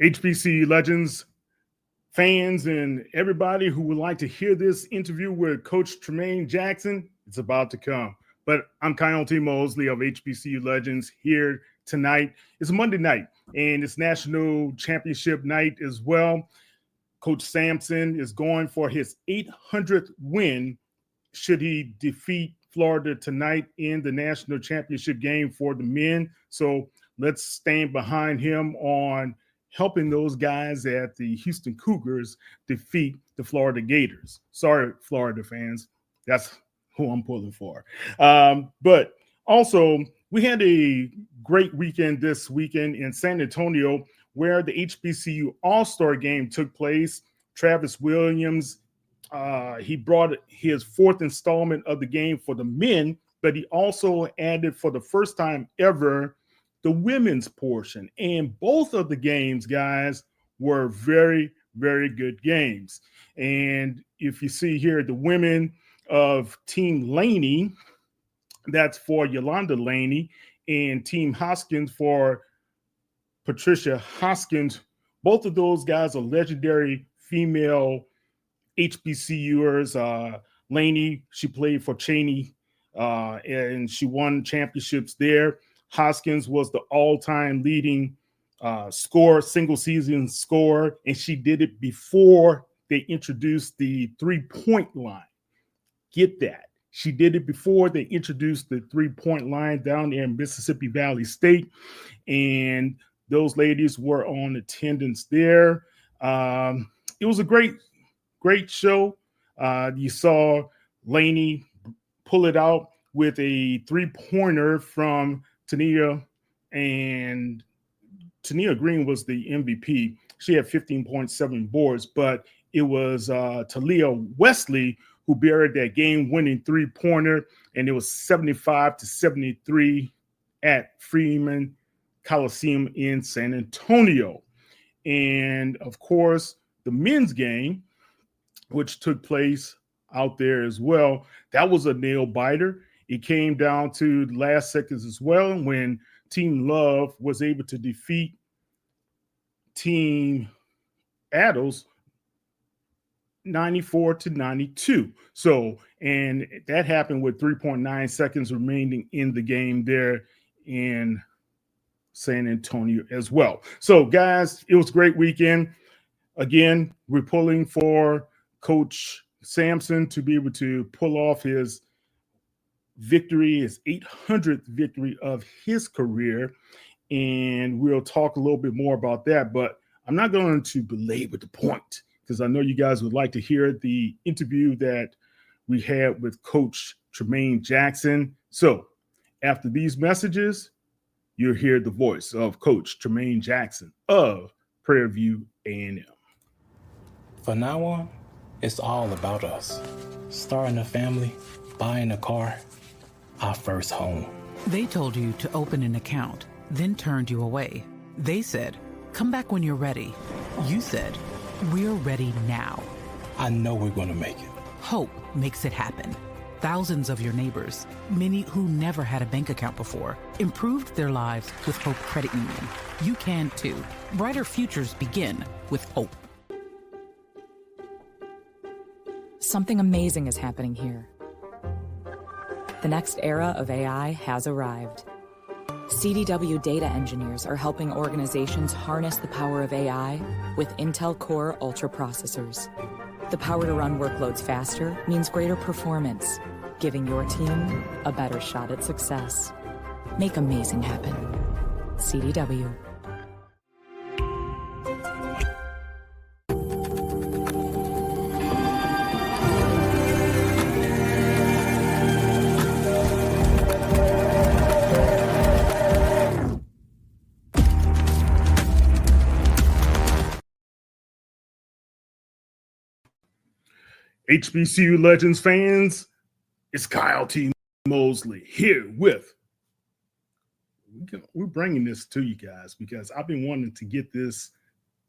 HBCU Legends fans and everybody who would like to hear this interview with Coach Tremaine Jackson, it's about to come. But I'm catapulting Mosley of HBCU Legends here tonight. It's a Monday night, and it's National Championship night as well. Coach Sampson is going for his 800th win should he defeat Florida tonight in the national championship game for the men. So let's stand behind him on helping those guys at the Houston Cougars defeat the Florida Gators. Sorry, Florida fans. That's who I'm pulling for. But also, we had a great weekend this weekend in San Antonio where the HBCU All-Star game took place. Travis Williams, he brought his fourth installment of the game for the men, but he also added for the first time ever the women's portion. And both of the games, guys, were very, very good games. And if you see here, the women of Team Laney, that's for Yolanda Laney, and Team Hoskins for Patricia Hoskins. Both of those guys are legendary female HBCUers. Laney, she played for Cheney, and she won championships there. Hoskins was the all-time leading single season scorer, and she did it before they introduced the three-point line. Get that. She did it before they introduced the three-point line down there in Mississippi Valley State, and those ladies were on attendance there. It was a great show. You saw Laney pull it out with a three-pointer from Tania, and Tania Green was the MVP. She had 15.7 boards, but it was Talia Wesley who buried that game-winning three-pointer, and it was 75-73 at Freeman Coliseum in San Antonio. And, of course, the men's game, which took place out there as well, that was a nail-biter. It came down to the last seconds as well when Team Love was able to defeat Team Adels 94-92. So, and that happened with 3.9 seconds remaining in the game there in San Antonio as well. So, guys, it was a great weekend. Again, we're pulling for Coach Sampson to be able to pull off his victory, his 800th victory of his career. And we'll talk a little bit more about that, but I'm not going to belabor the point because I know you guys would like to hear the interview that we had with Coach Tremaine Jackson. So after these messages, you'll hear the voice of Coach Tremaine Jackson of Prairie View A&M. From now on, it's all about us. Starting a family, buying a car, our first home. They told you to open an account, then turned you away. They said, come back when you're ready. You said, we're ready now. I know we're going to make it. Hope makes it happen. Thousands of your neighbors, many who never had a bank account before, improved their lives with Hope Credit Union. You can too. Brighter futures begin with hope. Something amazing is happening here. The next era of AI has arrived. CDW data engineers are helping organizations harness the power of AI with Intel Core Ultra processors. The power to run workloads faster means greater performance, giving your team a better shot at success. Make amazing happen. CDW. HBCU Legends fans, it's Kyle T. Mosley here with, we're bringing this to you guys because I've been wanting to get this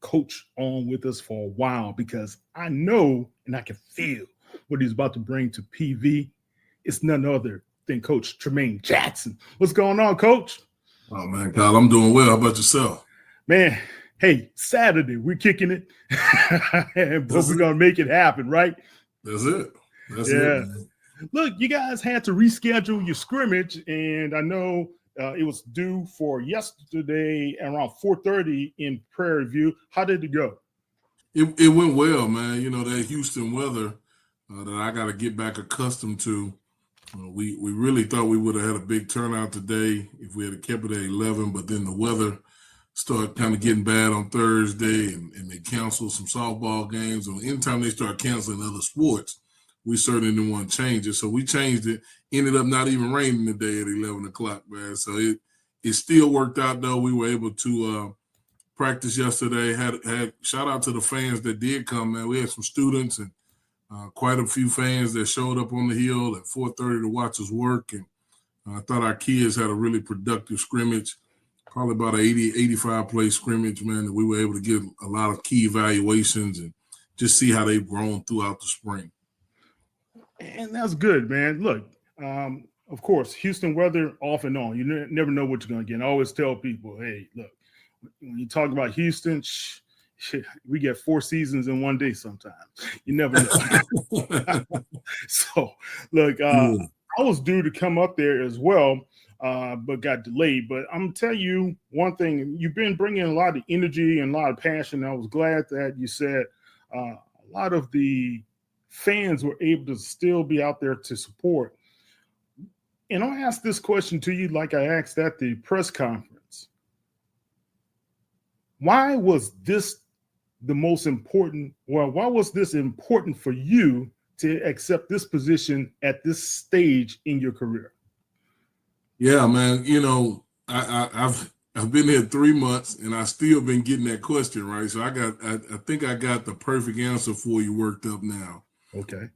coach on with us for a while because I know and I can feel what he's about to bring to PV. It's none other than Coach Tremaine Jackson. What's going on, Coach? Oh, man, Kyle, I'm doing well. How about yourself? Man, hey, Saturday, we're kicking it, but we're going to make it happen, right? That's it. That's yeah. it, man. Look, you guys had to reschedule your scrimmage, and I know it was due for yesterday around 4:30 in Prairie View. How did it go? It went well, man. You know, that Houston weather that I got to get back accustomed to. We really thought we would have had a big turnout today if we had kept it at 11, but then the weather started kind of getting bad on Thursday, and they canceled some softball games. And anytime they start canceling other sports, we certainly didn't want to change it. So we changed it. Ended up not even raining today at 11 o'clock, man. So it still worked out, though. We were able to practice yesterday. Had shout out to the fans that did come, man. We had some students and quite a few fans that showed up on the hill at 4:30 to watch us work. And I thought our kids had a really productive scrimmage, probably about an 85 play scrimmage, man, that we were able to get a lot of key evaluations and just see how they've grown throughout the spring. And that's good, man. Look, of course, Houston weather off and on. You never know what you're going to get. I always tell people, hey, look, when you talk about Houston, we get 4 seasons in one day sometimes. You never know. So, look, I was due to come up there as well, but got delayed. But I'm going to tell you one thing. You've been bringing a lot of energy and a lot of passion. I was glad that you said a lot of the fans were able to still be out there to support. And I'll ask this question to you like I asked at the press conference. Why was this the most important? Well, why was this important for you to accept this position at this stage in your career? Yeah, man. You know, I've been here 3 months and I still been getting that question, right? So I think I got the perfect answer for you worked up now. Okay.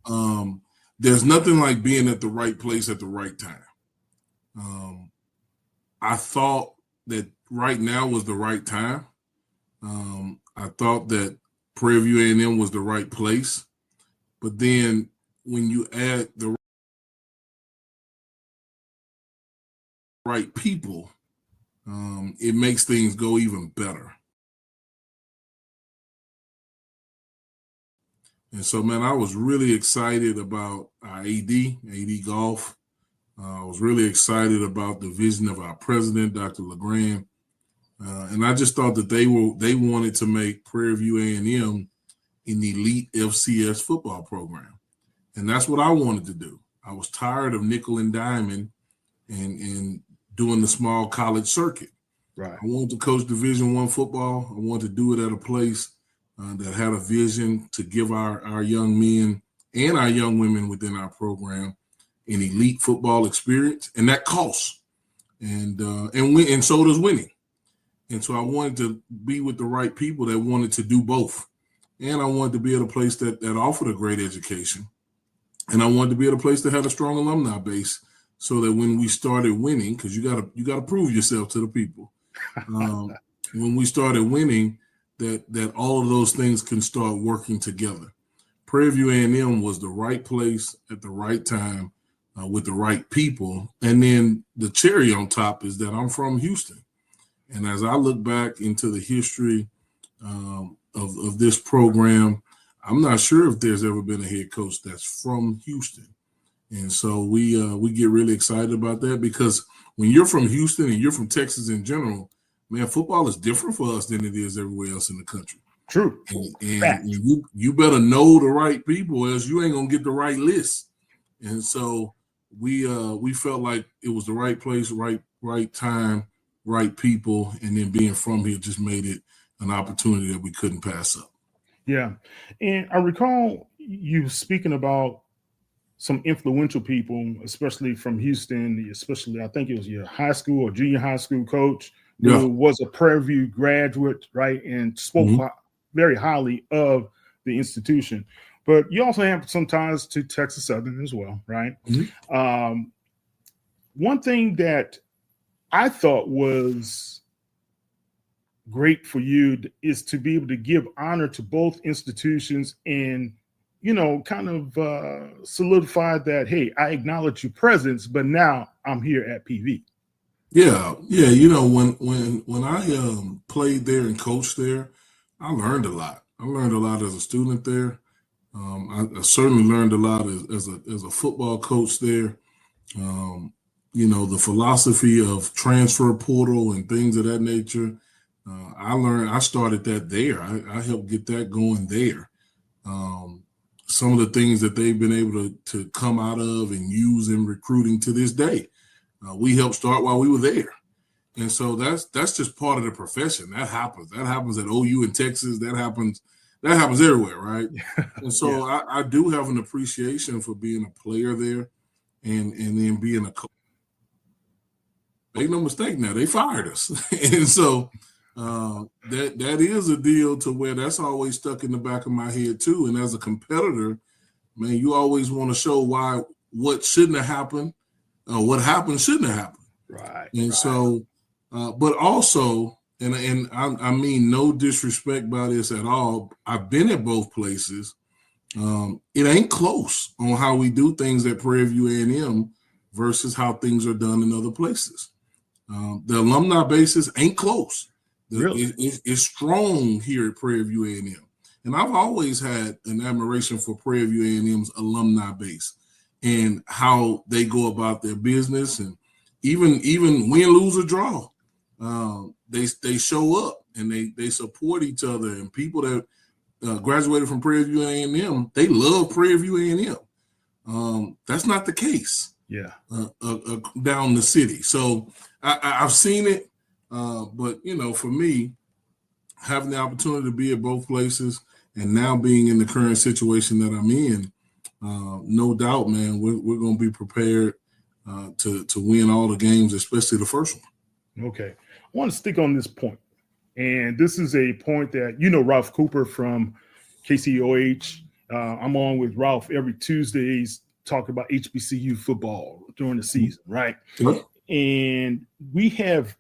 There's nothing like being at the right place at the right time. I thought that right now was the right time. I thought that Prairie View A&M was the right place. But then when you add the right people, it makes things go even better. And so, man, I was really excited about our AD Golf. I was really excited about the vision of our president, Dr. LeGrand. And I just thought that they wanted to make Prairie View A&M an elite FCS football program. And that's what I wanted to do. I was tired of nickel and diming and doing the small college circuit. Right. I wanted to coach Division I football. I wanted to do it at a place that had a vision to give our young men and our young women within our program an elite football experience, and that costs. And so does winning. And so I wanted to be with the right people that wanted to do both. And I wanted to be at a place that offered a great education. And I wanted to be at a place that had a strong alumni base so that when we started winning, because you gotta prove yourself to the people. When we started winning, that all of those things can start working together. Prairie View A&M was the right place at the right time with the right people. And then the cherry on top is that I'm from Houston. And as I look back into the history of this program, I'm not sure if there's ever been a head coach that's from Houston. And so we get really excited about that, because when you're from Houston and you're from Texas in general, man, football is different for us than it is everywhere else in the country. True. And you better know the right people, else you ain't gonna get the right list. And so we felt like it was the right place, right time, right people, and then being from here just made it an opportunity that we couldn't pass up. Yeah. And I recall you speaking about some influential people, especially from Houston, especially I think it was your high school or junior high school coach who was a Prairie View graduate, right, and spoke very highly of the institution. But you also have some ties to Texas Southern as well, right? Mm-hmm. One thing that I thought was great for you is to be able to give honor to both institutions and, you know, kind of solidify that, hey, I acknowledge your presence, but now I'm here at PV. Yeah, yeah. You know, when I played there and coached there, I learned a lot. I learned a lot as a student there. I certainly learned a lot as a football coach there. Um, you know, the philosophy of transfer portal and things of that nature. I started that there. I helped get that going there. Um, some of the things that they've been able to come out of and use in recruiting to this day, we helped start while we were there. And so that's just part of the profession. That happens. That happens at OU in Texas. That happens everywhere, right? And so Yeah. I do have an appreciation for being a player there and then being a coach. Make no mistake now, they fired us. And so that is a deal to where that's always stuck in the back of my head too. And as a competitor, man, you always want to show why what shouldn't have happened, what happened shouldn't have happened. Right. And Right. so, but also, and I mean no disrespect by this at all. I've been at both places. It ain't close on how we do things at Prairie View A&M versus how things are done in other places. The alumni basis ain't close. Really? It's strong here at Prairie View A&M. And I've always had an admiration for Prairie View A&M's alumni base and how they go about their business. And even win, lose, or draw, they show up and they support each other. And people that graduated from Prairie View A&M, they love Prairie View A&M. That's not the case. Yeah. Down the city. So I've seen it, but you know, for me, having the opportunity to be at both places and now being in the current situation that I'm in, no doubt, man, we're going to be prepared to win all the games, especially the first one. Okay. I want to stick on this point. And this is a point that, Ralph Cooper from KCOH. I'm on with Ralph every Tuesdays talking about HBCU football during the season, right? Yep. And we have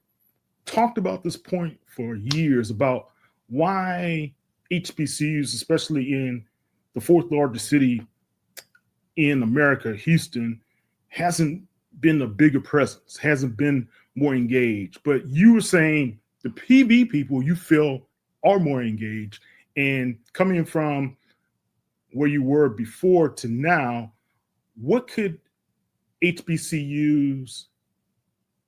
talked about this point for years about why HBCUs, especially in the fourth largest city in America, Houston, hasn't been a bigger presence, hasn't been more engaged. But you were saying the PV people you feel are more engaged, and coming from where you were before to now, what could HBCUs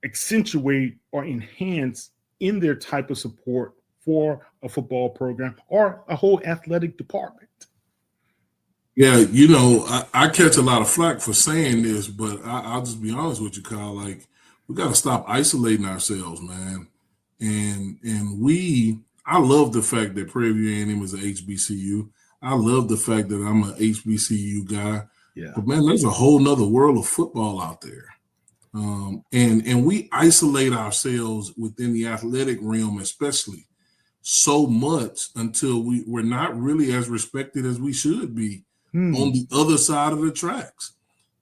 accentuate or enhance in their type of support for a football program or a whole athletic department? Yeah, I catch a lot of flack for saying this, but I'll just be honest with you, Kyle. Like, we got to stop isolating ourselves, man. And I love the fact that Prairie View A&M is an HBCU. I love the fact that I'm an HBCU guy. Yeah. But man, there's a whole nother world of football out there. And we isolate ourselves within the athletic realm, especially so much until we're not really as respected as we should be on the other side of the tracks.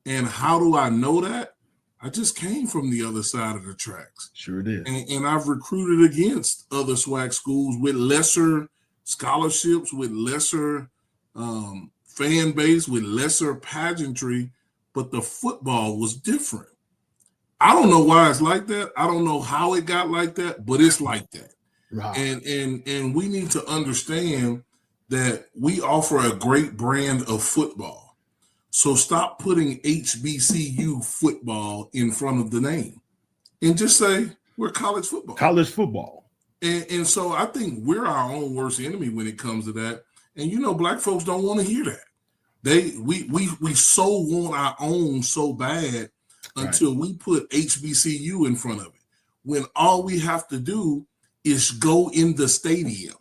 And how do I know that? I just came from the other side of the tracks. Sure did. And I've recruited against other SWAC schools with lesser scholarships, with lesser fan base, with lesser pageantry, but the football was different. I don't know why it's like that. I don't know how it got like that, but it's like that. Right. And we need to understand that we offer a great brand of football. So stop putting HBCU football in front of the name and just say we're college football. College football. And so I think we're our own worst enemy when it comes to that. And Black folks don't want to hear that. We so want our own so bad until we put HBCU in front of it, when all we have to do is go in the stadium.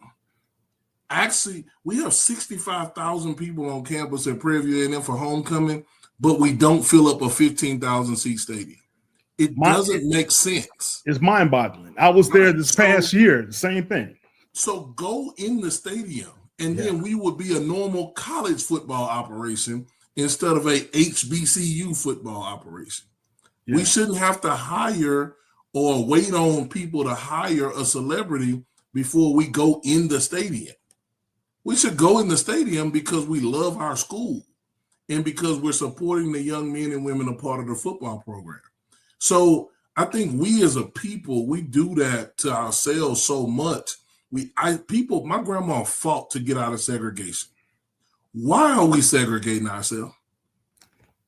Actually, we have 65,000 people on campus at Prairie View A&M for homecoming, but we don't fill up a 15,000 seat stadium. It doesn't make sense. It's mind-boggling. I was there this past year, the same thing. So go in the stadium, and then we would be a normal college football operation instead of a HBCU football operation. Yeah. We shouldn't have to hire or wait on people to hire a celebrity before we go in the stadium. We should go in the stadium because we love our school and because we're supporting the young men and women a part of the football program. So I think we as a people, we do that to ourselves so much. My grandma fought to get out of segregation. Why are we segregating ourselves?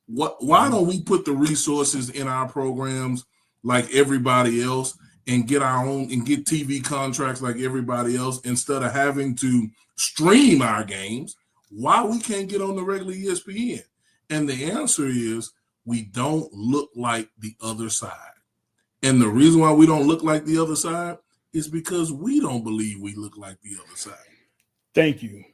Why don't we put the resources in our programs like everybody else and get our own and get TV contracts like everybody else instead of having to stream our games? Why we can't get on the regular ESPN? And the answer is we don't look like the other side. And the reason why we don't look like the other side is because we don't believe we look like the other side. Thank you.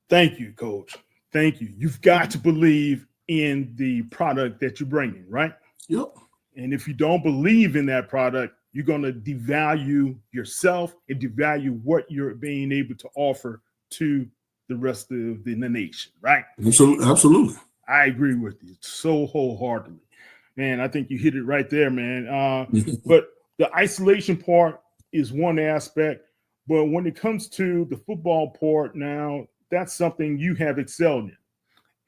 Thank you, Coach. Thank you. You've got to believe in the product that you're bringing, right? Yep. And if you don't believe in that product, you're going to devalue yourself and devalue what you're being able to offer to the rest of the nation, right? Absolutely. I agree with you so wholeheartedly. Man, I think you hit it right there, man. But the isolation part is one aspect. But when it comes to the football part now, that's something you have excelled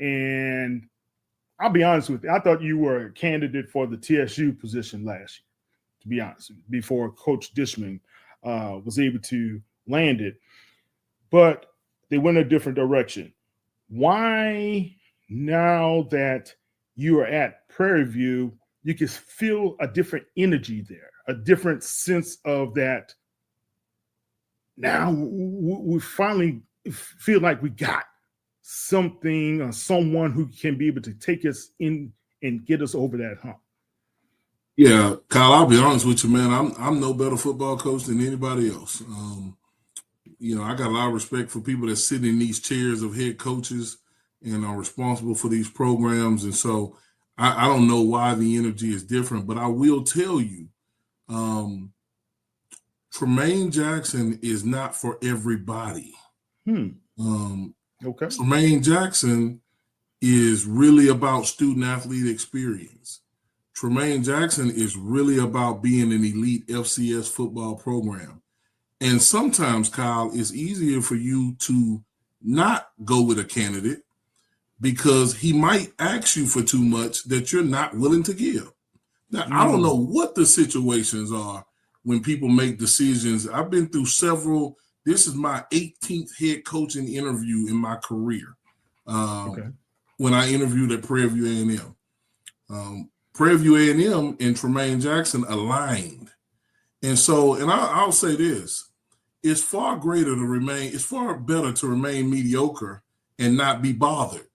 in. And I'll be honest with you, I thought you were a candidate for the TSU position last year, to be honest, before Coach Dishman was able to land it. But they went a different direction. Why, now that you are at Prairie View, you can feel a different energy there, a different sense of that? Now we finally feel like we got something or someone who can be able to take us in and get us over that hump. Yeah, Kyle, I'll be honest with you, man. I'm no better football coach than anybody else. I got a lot of respect for people that sit in these chairs of head coaches and are responsible for these programs. And so I don't know why the energy is different, but I will tell you, Tremaine Jackson is not for everybody. Okay. Tremaine Jackson is really about student-athlete experience. Tremaine Jackson is really about being an elite FCS football program. And sometimes, Kyle, it's easier for you to not go with a candidate because he might ask you for too much that you're not willing to give. Now, I don't know what the situations are when people make decisions. I've been through several. This is my 18th head coaching interview in my career. When I interviewed at Prairie View A&M. Prairie View A&M and Tremaine Jackson aligned. And so, and I'll say this, it's far better to remain mediocre and not be bothered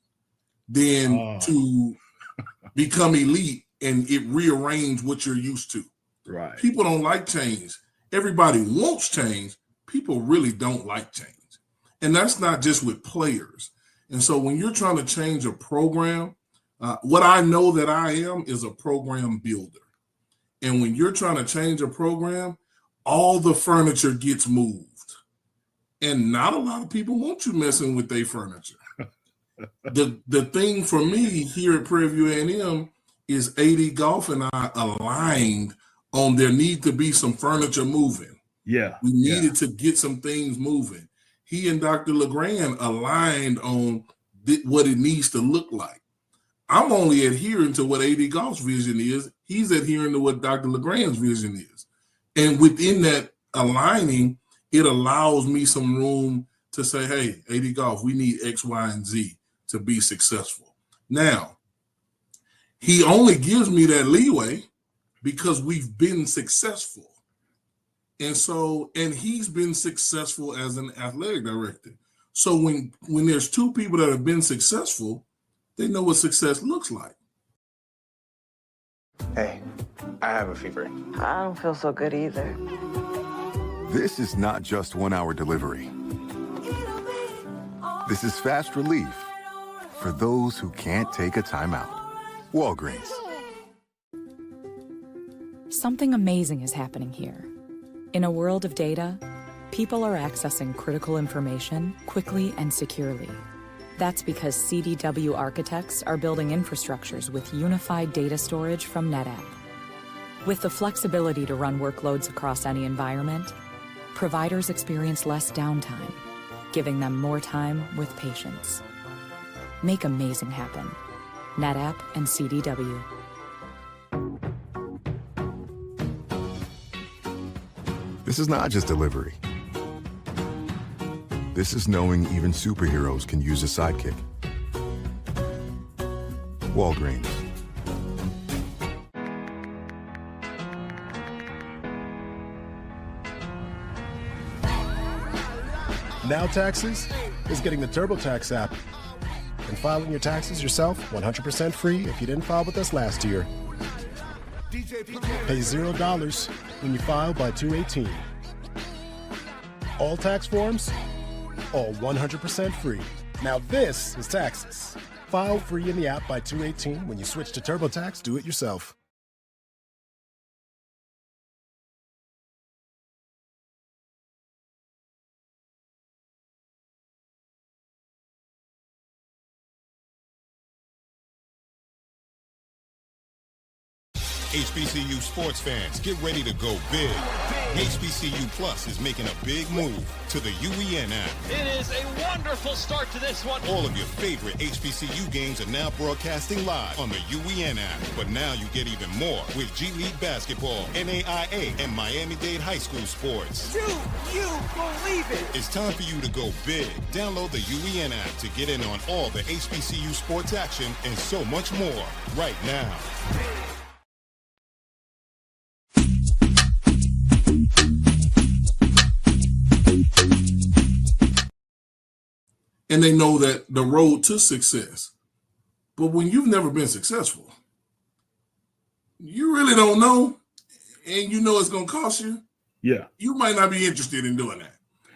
than to become elite and it rearrange what you're used to. Right. People don't like change. Everybody wants change. People really don't like change. And that's not just with players. And so when you're trying to change a program, what I know that I am is a program builder. And when you're trying to change a program, all the furniture gets moved. And not a lot of people want you messing with their furniture. The thing for me here at Prairie View A&M is AD Golf and I aligned on there need to be some furniture moving. Yeah. We needed to get some things moving. He and Dr. LeGrand aligned on what it needs to look like. I'm only adhering to what AD Golf's vision is. He's adhering to what Dr. LeGrand's vision is. And within that aligning, it allows me some room to say, hey, AD Golf, we need X, Y, and Z to be successful. Now, he only gives me that leeway because we've been successful. And he's been successful as an athletic director. So when there's two people that have been successful, they know what success looks like. Hey, I have a fever. I don't feel so good either. This is not just 1 hour delivery. This is fast relief for those who can't take a time out. Walgreens. Something amazing is happening here. In a world of data, people are accessing critical information quickly and securely. That's because CDW architects are building infrastructures with unified data storage from NetApp. With the flexibility to run workloads across any environment, providers experience less downtime, giving them more time with patients. Make amazing happen. NetApp and CDW. This is not just delivery. This is knowing even superheroes can use a sidekick. Walgreens. Now Taxes is getting the TurboTax app and filing your taxes yourself 100% free if you didn't file with us last year. Pay $0 when you file by 2/18. All tax forms, all 100% free. Now this is taxes. File free in the app by 2/18. When you switch to TurboTax, do it yourself. HBCU sports fans, get ready to go big. HBCU Plus is making a big move to the UEN app. It is a wonderful start to this one. All of your favorite HBCU games are now broadcasting live on the UEN app. But now you get even more with G League basketball, NAIA, and Miami-Dade High School sports. Do you believe it? It's time for you to go big. Download the UEN app to get in on all the HBCU sports action and so much more right now. And they know that the road to success. But when you've never been successful, you really don't know, and you know it's going to cost you. Yeah. You might not be interested in doing that.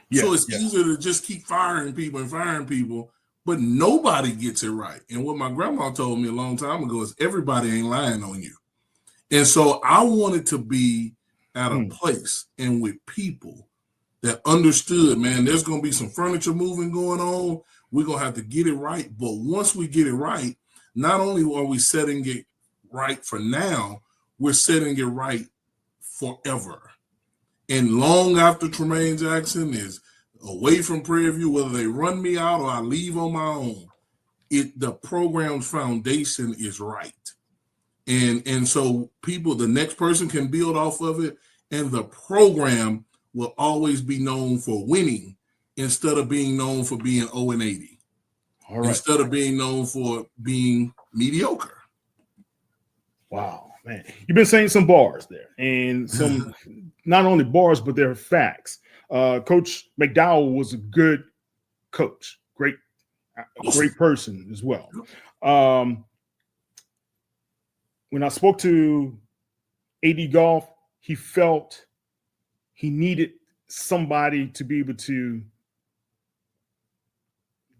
Yeah, so it's easier to just keep firing people, but nobody gets it right. And what my grandma told me a long time ago is everybody ain't lying on you. And so I wanted to be at a place and with people that understood, man, there's going to be some furniture moving going on. We're going to have to get it right. But once we get it right, not only are we setting it right for now, we're setting it right forever. And long after Tremaine Jackson is away from Prairie View, whether they run me out or I leave on my own, the program's foundation is right. And so the next person can build off of it, and the program will always be known for winning instead of being known for being 0-80. All right. Instead of being known for being mediocre. Wow, man. You've been saying some bars there, and some not only bars, but they're facts. Coach McDowell was a good coach, great person as well. When I spoke to AD Golf, he felt he needed somebody to be able to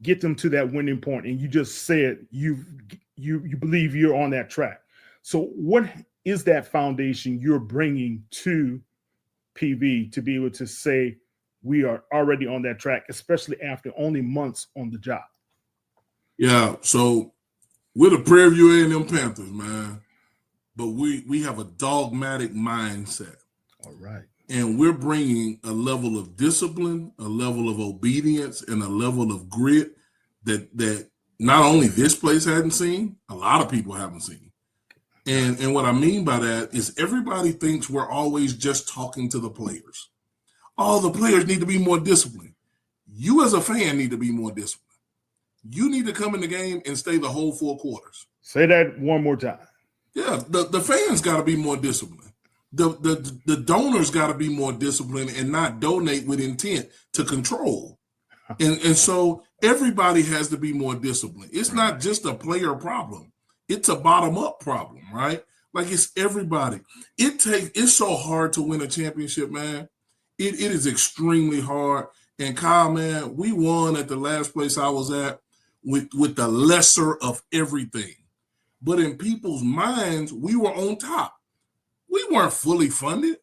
get them to that winning point. And you just said you believe you're on that track. So what is that foundation you're bringing to PV to be able to say we are already on that track, especially after only months on the job? Yeah, so we're the Prairie View A&M Panthers, man. But we have a dogmatic mindset. All right. And we're bringing a level of discipline, a level of obedience, and a level of grit that not only this place hadn't seen, a lot of people haven't seen. And what I mean by that is everybody thinks we're always just talking to the players. Oh, the players need to be more disciplined. You as a fan need to be more disciplined. You need to come in the game and stay the whole 4 quarters. Say that one more time. Yeah, the fans got to be more disciplined. The donors got to be more disciplined and not donate with intent to control. And so everybody has to be more disciplined. It's not just a player problem. It's a bottom-up problem, right? Like it's everybody. It's so hard to win a championship, man. It is extremely hard. And Kyle, man, we won at the last place I was at with the lesser of everything. But in people's minds, we were on top. We weren't fully funded.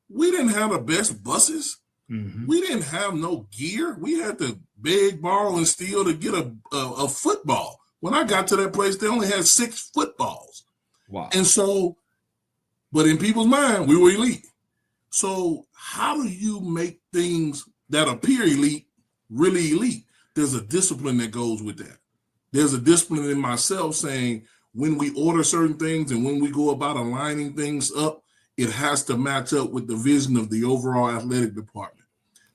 We didn't have the best buses. Mm-hmm. We didn't have no gear. We had to beg, borrow, and steal to get a football. When I got to that place, they only had 6 footballs. Wow. And so, but in people's mind, we were elite. So how do you make things that appear elite really elite? There's a discipline that goes with that. There's a discipline in myself saying when we order certain things and when we go about aligning things up it has to match up with the vision of the overall athletic department.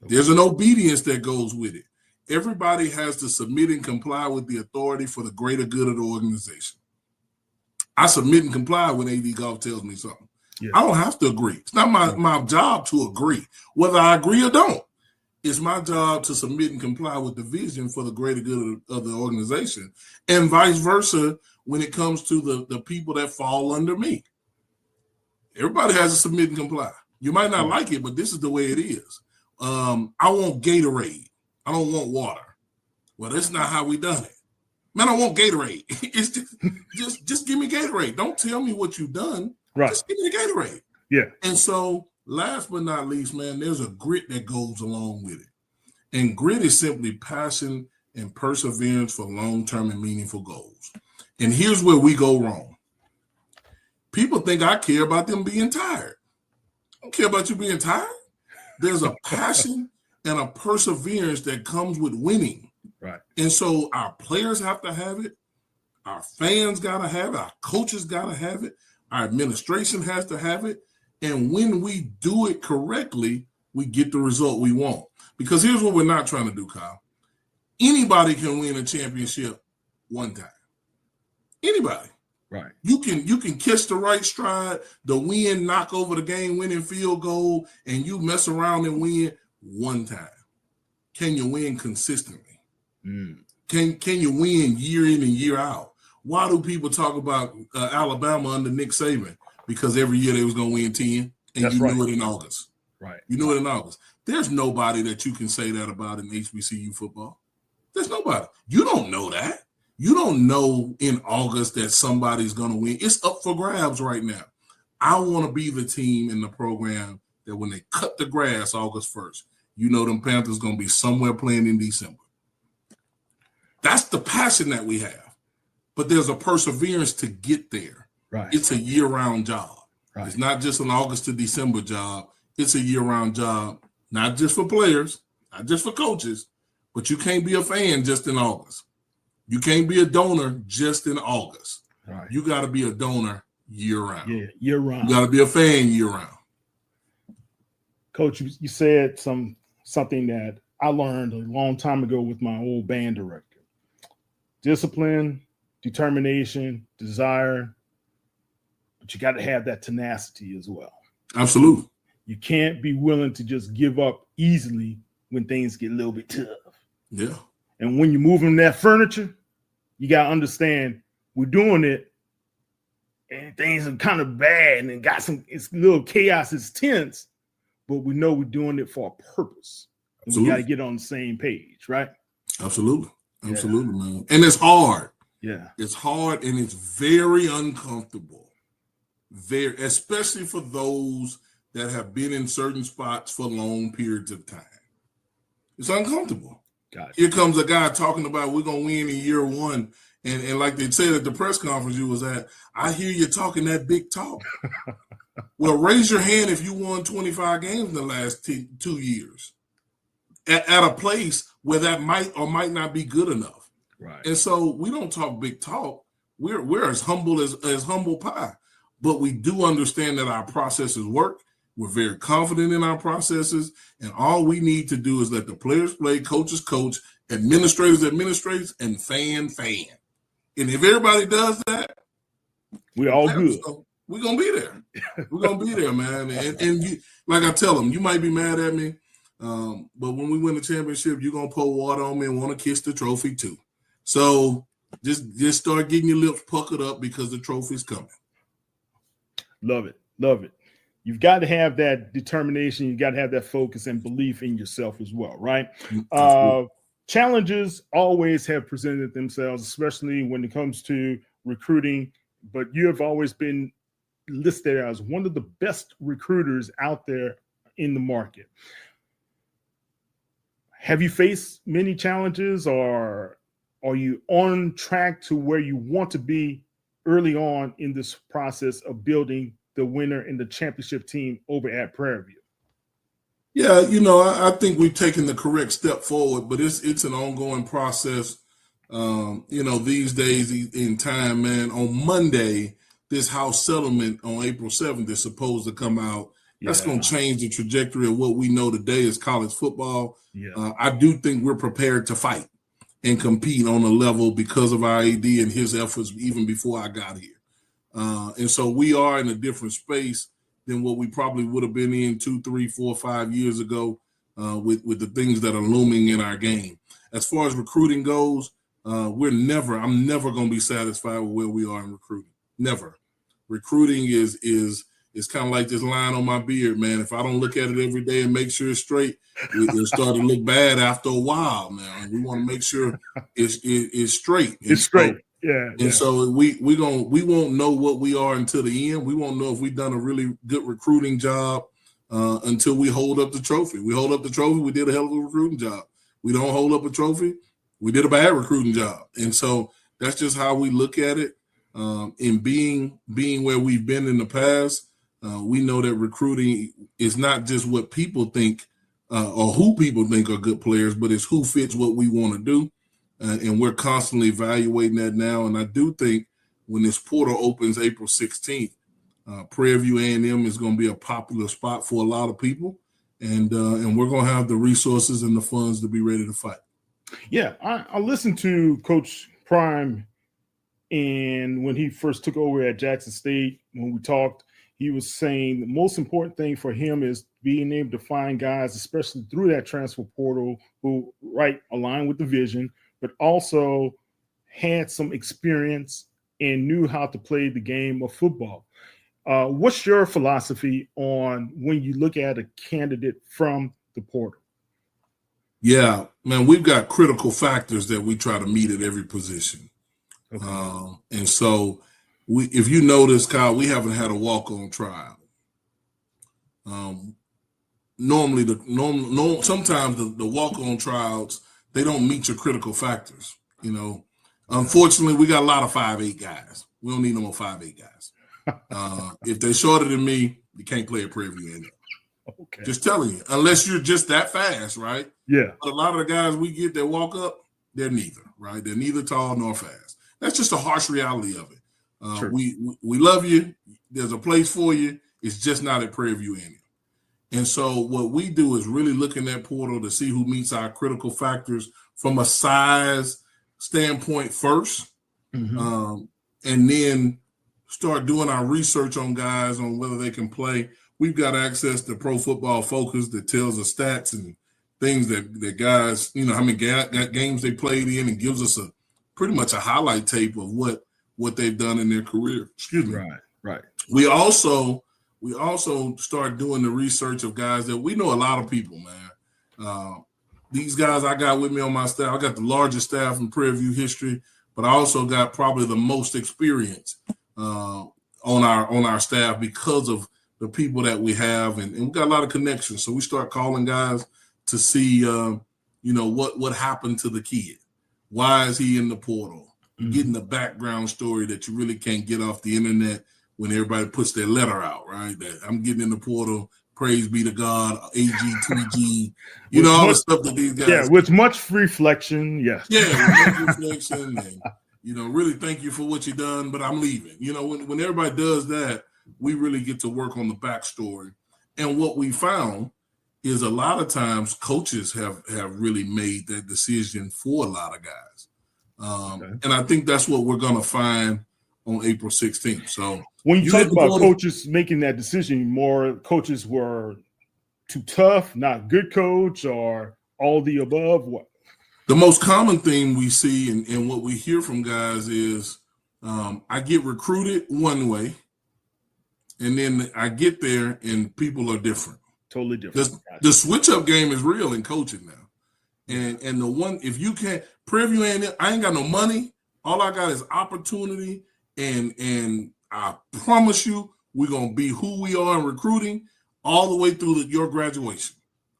There's an obedience that goes with it. Everybody has to submit and comply with the authority for the greater good of the organization. I submit and comply when AD Golf tells me something. Yeah. I don't have to agree. It's not my job to agree, whether I agree or don't. It's my job to submit and comply with the vision for the greater good of the organization, and vice versa when it comes to the people that fall under me. Everybody has to submit and comply. You might not like it, but this is the way it is. I want Gatorade. I don't want water. Well, that's not how we done it. Man, I want Gatorade. It's just give me Gatorade. Don't tell me what you've done. Right. Just give me the Gatorade. Yeah. And so last but not least, man, there's a grit that goes along with it. And grit is simply passion and perseverance for long-term and meaningful goals. And here's where we go wrong. People think I care about them being tired. I don't care about you being tired. There's a passion and a perseverance that comes with winning. Right. And so our players have to have it. Our fans got to have it. Our coaches got to have it. Our administration has to have it. And when we do it correctly, we get the result we want. Because here's what we're not trying to do, Kyle. Anybody can win a championship one time. Anybody. Right. You can catch the right stride, the win, knock over the game-winning field goal, and you mess around and win one time. Can you win consistently? Can you win year in and year out? Why do people talk about Alabama under Nick Saban? Because every year they was going to win 10, and That's knew it in August. Right. You knew it in August. There's nobody that you can say that about in HBCU football. There's nobody. You don't know that. You don't know in August that somebody's going to win. It's up for grabs right now. I want to be the team in the program that when they cut the grass August 1st, you know them Panthers going to be somewhere playing in December. That's the passion that we have. But there's a perseverance to get there. Right. It's a year-round job. Right. It's not just an August to December job. It's a year-round job, not just for players, not just for coaches, but you can't be a fan just in August. You can't be a donor just in August. Right. You got to be a donor year-round. Yeah, year-round. You got to be a fan year-round. Coach, you said something that I learned a long time ago with my old band director. Discipline, determination, desire, but you got to have that tenacity as well. Absolutely. You can't be willing to just give up easily when things get a little bit tough. Yeah. And when you're moving that furniture, you got to understand we're doing it and things are kind of bad and it's a little chaos, it's tense, but we know we're doing it for a purpose. And we got to get on the same page, right? Absolutely. Absolutely, man. And it's hard. Yeah. It's hard and it's very uncomfortable. Very, especially for those that have been in certain spots for long periods of time. It's uncomfortable. Gotcha. Here comes a guy talking about we're going to win in year one. And like they said at the press conference you was at, I hear you talking that big talk. Well, raise your hand if you won 25 games in the last 2 years at a place where that might or might not be good enough. Right. And so we don't talk big talk. We're as humble as humble pie, but we do understand that our processes work. We're very confident in our processes, and all we need to do is let the players play, coaches coach, administrators administrate, and fan. And if everybody does that, we're all good. We're going to be there. We're going to be there, man. And you, like I tell them, you might be mad at me, but when we win the championship, you're going to pour water on me and want to kiss the trophy too. So just start getting your lips puckered up because the trophy's coming. Love it. Love it. You've got to have that determination. You got to have that focus and belief in yourself as well, right? Challenges always have presented themselves, especially when it comes to recruiting, but you have always been listed as one of the best recruiters out there in the market. Have you faced many challenges, or are you on track to where you want to be early on in this process of building the winner in the championship team over at Prairie View? Yeah, I think we've taken the correct step forward, but it's an ongoing process. These days in time, man, on Monday, this House settlement on April 7th is supposed to come out. That's going to change the trajectory of what we know today as college football. I do think we're prepared to fight and compete on a level because of our AD and his efforts even before I got here. And so we are in a different space than what we probably would have been in 2, 3, 4, 5 years ago with the things that are looming in our game. As far as recruiting goes, I'm never going to be satisfied with where we are in recruiting. Never. Recruiting is kind of like this line on my beard, man. If I don't look at it every day and make sure it's straight, it'll start to look bad after a while now. And we want to make sure it's straight. It's straight. And so we won't know what we are until the end. We won't know if we've done a really good recruiting job until we hold up the trophy. We hold up the trophy, we did a hell of a recruiting job. We don't hold up a trophy, we did a bad recruiting job. And so that's just how we look at it. In being where we've been in the past, we know that recruiting is not just what people think or who people think are good players, but it's who fits what we want to do. And we're constantly evaluating that now. And I do think when this portal opens April 16th, Prairie View A&M is going to be a popular spot for a lot of people. And we're going to have the resources and the funds to be ready to fight. Yeah, I listened to Coach Prime, and when he first took over at Jackson State, when we talked, he was saying the most important thing for him is being able to find guys, especially through that transfer portal, who align with the vision, but also had some experience and knew how to play the game of football. What's your philosophy on when you look at a candidate from the portal? Yeah, man, we've got critical factors that we try to meet at every position. Okay. And so if you notice, Kyle, we haven't had a walk-on trial. Normally, sometimes the walk-on trials, they don't meet your critical factors. Unfortunately, we got a lot of 5'8" guys. We don't need no more 5'8" guys. If they're shorter than me, you can't play at Prairie View A&M. Okay. Just telling you, unless you're just that fast, right? Yeah. But a lot of the guys we get that walk up, they're neither, right? They're neither tall nor fast. That's just a harsh reality of it. Sure. We love you. There's a place for you. It's just not at Prairie View A&M. And so what we do is really look in that portal to see who meets our critical factors from a size standpoint first, and then start doing our research on guys on whether they can play. We've got access to Pro Football Focus that tells us stats and things that guys, how many games they played in, and gives us pretty much a highlight tape of what they've done in their career. Excuse me. Right. We also start doing the research of guys that we know a lot of people, man. These guys I got with me on my staff, I got the largest staff in Prairie View history, but I also got probably the most experience on our staff because of the people that we have, and we got a lot of connections. So we start calling guys to see, what happened to the kid. Why is he in the portal? Getting the background story that you really can't get off the internet when everybody puts their letter out, right? That I'm getting in the portal, praise be to God, AG2G, all the stuff that these guys. Yeah, with much reflection, yes. Yeah, with much reflection, and, really thank you for what you've done, but I'm leaving. When everybody does that, we really get to work on the backstory. And what we found is a lot of times coaches have really made that decision for a lot of guys. And I think that's what we're going to find on April 16th. So when you talk about coaches making that decision, more coaches were too tough, not good coach, or all the above? What? The most common thing we see and what we hear from guys is I get recruited one way, and then I get there and people are different. Totally different. The switch-up game is real in coaching now. And the one, if you can't, Prairie View A&M, I ain't got no money. All I got is opportunity, and I promise you we're going to be who we are in recruiting all the way through your graduation.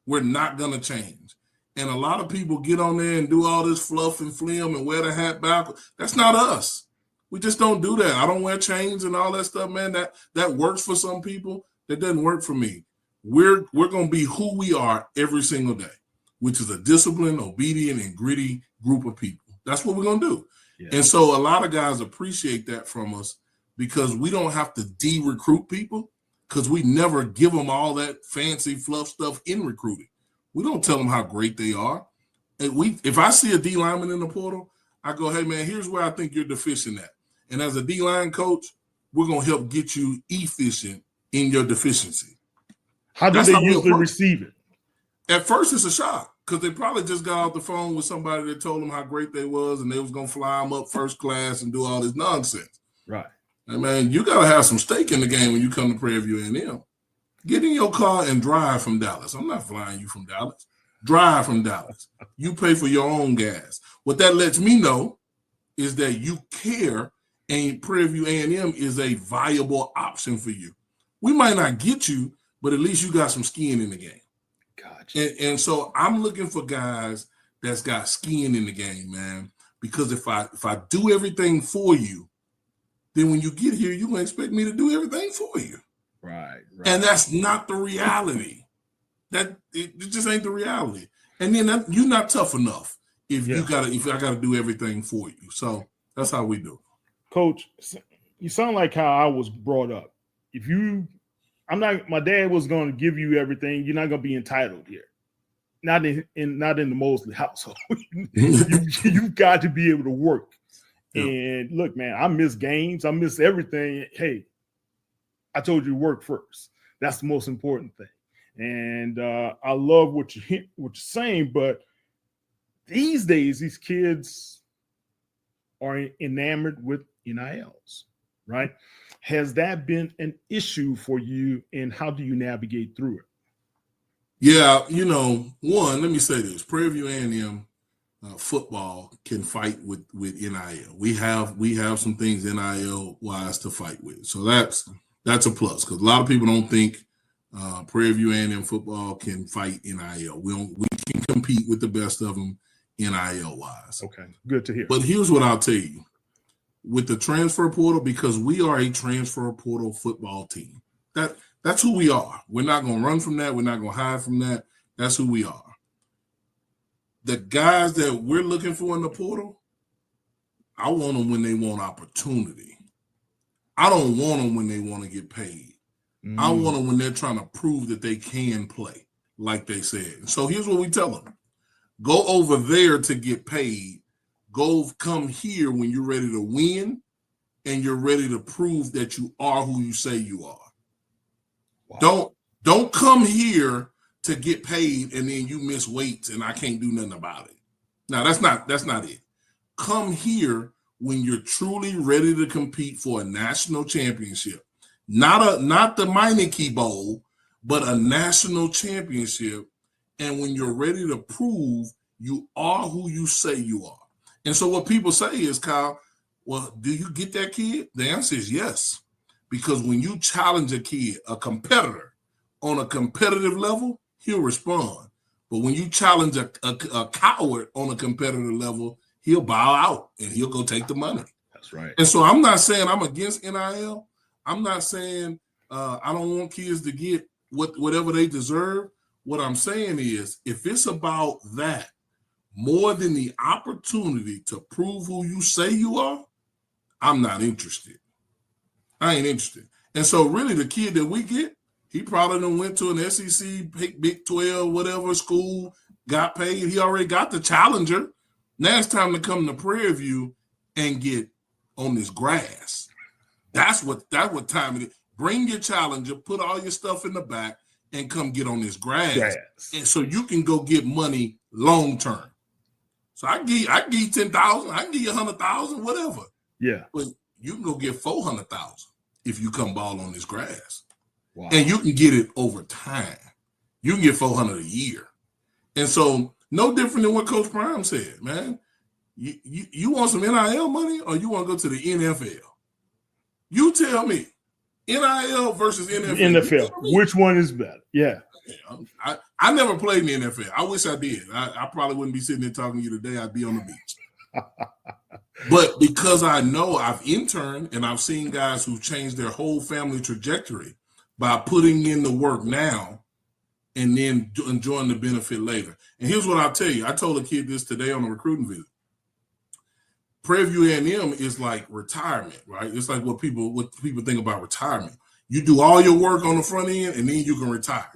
We're not going to change. And a lot of people get on there and do all this fluff and flim and wear the hat backwards. That's not us. We just don't do that. I don't wear chains and all that stuff, man. That works for some people. That doesn't work for me. We're going to be who we are every single day, which is a disciplined, obedient, and gritty group of people. That's what we're going to do. Yeah. And so a lot of guys appreciate that from us because we don't have to de-recruit people because we never give them all that fancy fluff stuff in recruiting. We don't tell them how great they are. And if I see a D lineman in the portal, I go, hey, man, here's where I think you're deficient at. And as a D-line coach, we're going to help get you efficient in your deficiency. How do they usually receive it? At first, it's a shock because they probably just got off the phone with somebody that told them how great they was and they was going to fly them up first class and do all this nonsense. Right. I mean, you got to have some stake in the game when you come to Prairie View A&M. Get in your car and drive from Dallas. I'm not flying you from Dallas. Drive from Dallas. You pay for your own gas. What that lets me know is that you care and Prairie View A&M is a viable option for you. We might not get you, but at least you got some skin in the game. Gotcha. And so I'm looking for guys that's got skin in the game, man, because if I do everything for you, then when you get here, you're going to expect me to do everything for you. Right. And that's not the reality. It just ain't the reality. And then you're not tough enough if I got to do everything for you. So that's how we do. Coach, you sound like how I was brought up. My dad was going to give you everything. You're not going to be entitled here. Not in the Mosley household. You've got to be able to work. Yeah. And look, man, I miss games. I miss everything. Hey, I told you to work first. That's the most important thing. And I love what you're saying, but these days, these kids are enamored with NILs, right? Has that been an issue for you, and how do you navigate through it? Yeah, one, let me say this. Prairie View A&M football can fight with NIL. We have some things NIL-wise to fight with. So that's a plus because a lot of people don't think Prairie View A&M football can fight NIL. We can compete with the best of them NIL-wise. Okay, good to hear. But here's what I'll tell you. With the transfer portal, because we are a transfer portal football team. That's who we are. We're not going to run from that. We're not going to hide from that. That's who we are. The guys that we're looking for in the portal, I want them when they want opportunity. I don't want them when they want to get paid. I want them when they're trying to prove that they can play, like they said. So here's what we tell them. Go over there to get paid. Come here when you're ready to win and you're ready to prove that you are who you say you are. Wow. Don't come here to get paid and then you miss weights and I can't do nothing about it. Now that's not it. Come here when you're truly ready to compete for a national championship. Not the Meineke Bowl, but a national championship. And when you're ready to prove you are who you say you are. And so what people say is, Kyle, well, do you get that kid? The answer is yes. Because when you challenge a kid, a competitor, on a competitive level, he'll respond. But when you challenge a coward on a competitive level, he'll bow out and he'll go take the money. That's right. And so I'm not saying I'm against NIL. I'm not saying I don't want kids to get whatever they deserve. What I'm saying is if it's about that, more than the opportunity to prove who you say you are, I'm not interested. I ain't interested. And so really the kid that we get, he probably done went to an SEC, Big 12, whatever school, got paid. He already got the challenger. Now it's time to come to Prairie View and get on this grass. That's what time it is. Bring your challenger, put all your stuff in the back, and come get on this grass. And so you can go get money long term. So I give you 10,000, I can give you 100,000, whatever. Yeah. But you can go get 400,000 if you come ball on this grass. Wow. And you can get it over time. You can get 400 a year. And so no different than what Coach Prime said, man. You want some NIL money or you want to go to the NFL? You tell me. NIL versus NFL. NFL. Which one is better? Yeah. I never played in the NFL. I wish I did. I probably wouldn't be sitting there talking to you today. I'd be on the beach. But because I know I've interned and I've seen guys who changed their whole family trajectory by putting in the work now and then enjoying the benefit later. And here's what I'll tell you. I told a kid this today on a recruiting visit. Prairie View A&M is like retirement, right? It's like what people think about retirement. You do all your work on the front end, and then you can retire.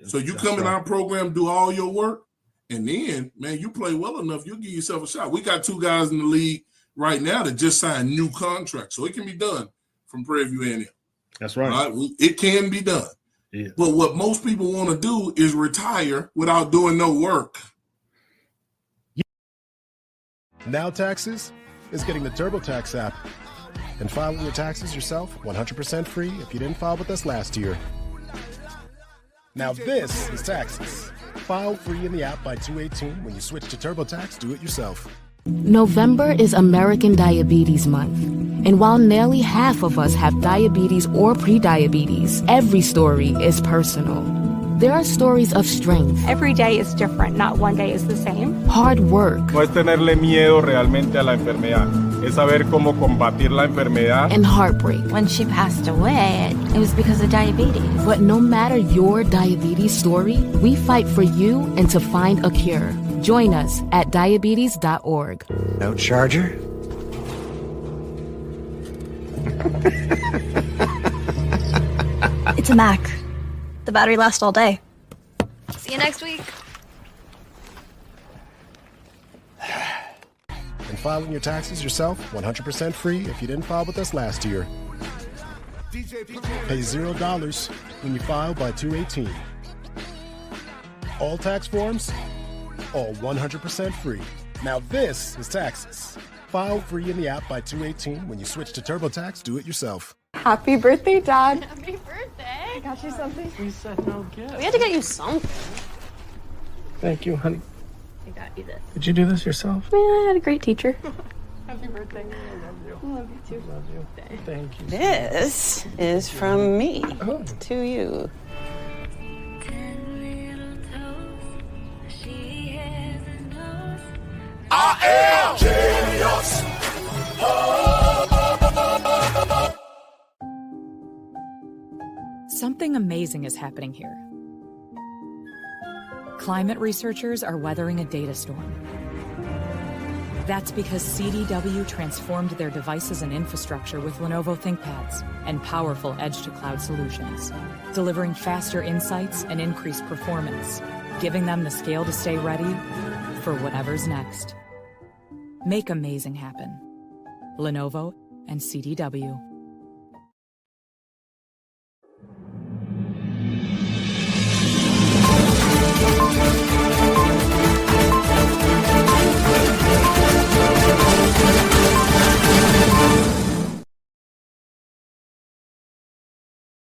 So you come in our program, do all your work, and then, man, you play well enough, you'll give yourself a shot. We got 2 guys in the league right now that just signed new contracts, so it can be done from Prairie View A&M. That's right. It can be done. Yeah. But what most people want to do is retire without doing no work. Now Taxes is getting the TurboTax app and filing your taxes yourself 100% free if you didn't file with us last year. Now this is Taxes. File free in the app by 2/18 when you switch to TurboTax Do It Yourself. November is American Diabetes Month. And while nearly half of us have diabetes or prediabetes, every story is personal. There are stories of strength. Every day is different, not one day is the same. Hard work. No es tenerle miedo realmente a la enfermedad, es saber cómo combatir la enfermedad. And heartbreak. When she passed away, it was because of diabetes. But no matter your diabetes story, we fight for you and to find a cure. Join us at diabetes.org. No charger? It's a Mac. The battery lasts all day. See you next week. And filing your taxes yourself 100% free if you didn't file with us last year. Pay $0 when you file by 2/18. All tax forms, all 100% free. Now this is Taxes. File free in the app by 2/18 when you switch to TurboTax Do It Yourself. Happy birthday, Dad. Happy birthday. I got you something. We said no gift. We had to get you something. Thank you, honey. I got you this. Did you do this yourself? Yeah, I had a great teacher. Happy birthday. I love you. I love you too. Love you. Thank you. This is from me to you. I am genius. Something amazing is happening here. Climate researchers are weathering a data storm. That's because CDW transformed their devices and infrastructure with Lenovo ThinkPads and powerful edge-to-cloud solutions, delivering faster insights and increased performance, giving them the scale to stay ready for whatever's next. Make amazing happen. Lenovo and CDW.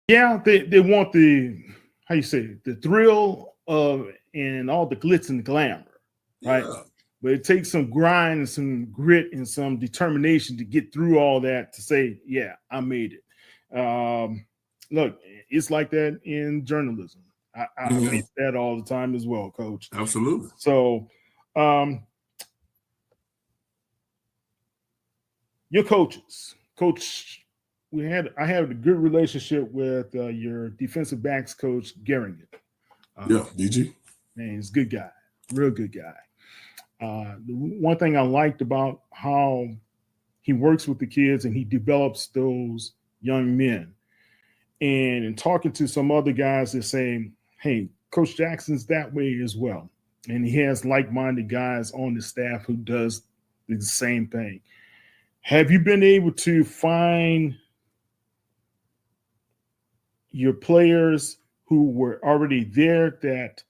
Yeah, they want the, how you say, the thrill of and all the glitz and glamour, right? Yeah. But it takes some grind and some grit and some determination to get through all that to say, yeah, I made it. Look, it's like that in journalism. I face that all the time as well, Coach. Absolutely. So, your coaches, Coach. I had a good relationship with your defensive backs coach, Garrigan. DG. Man, he's a good guy, real good guy. The one thing I liked about how he works with the kids and he develops those young men. And in talking to some other guys, they're saying, hey, Coach Jackson's that way as well. And he has like-minded guys on the staff who does the same thing. Have you been able to find your players who were already there that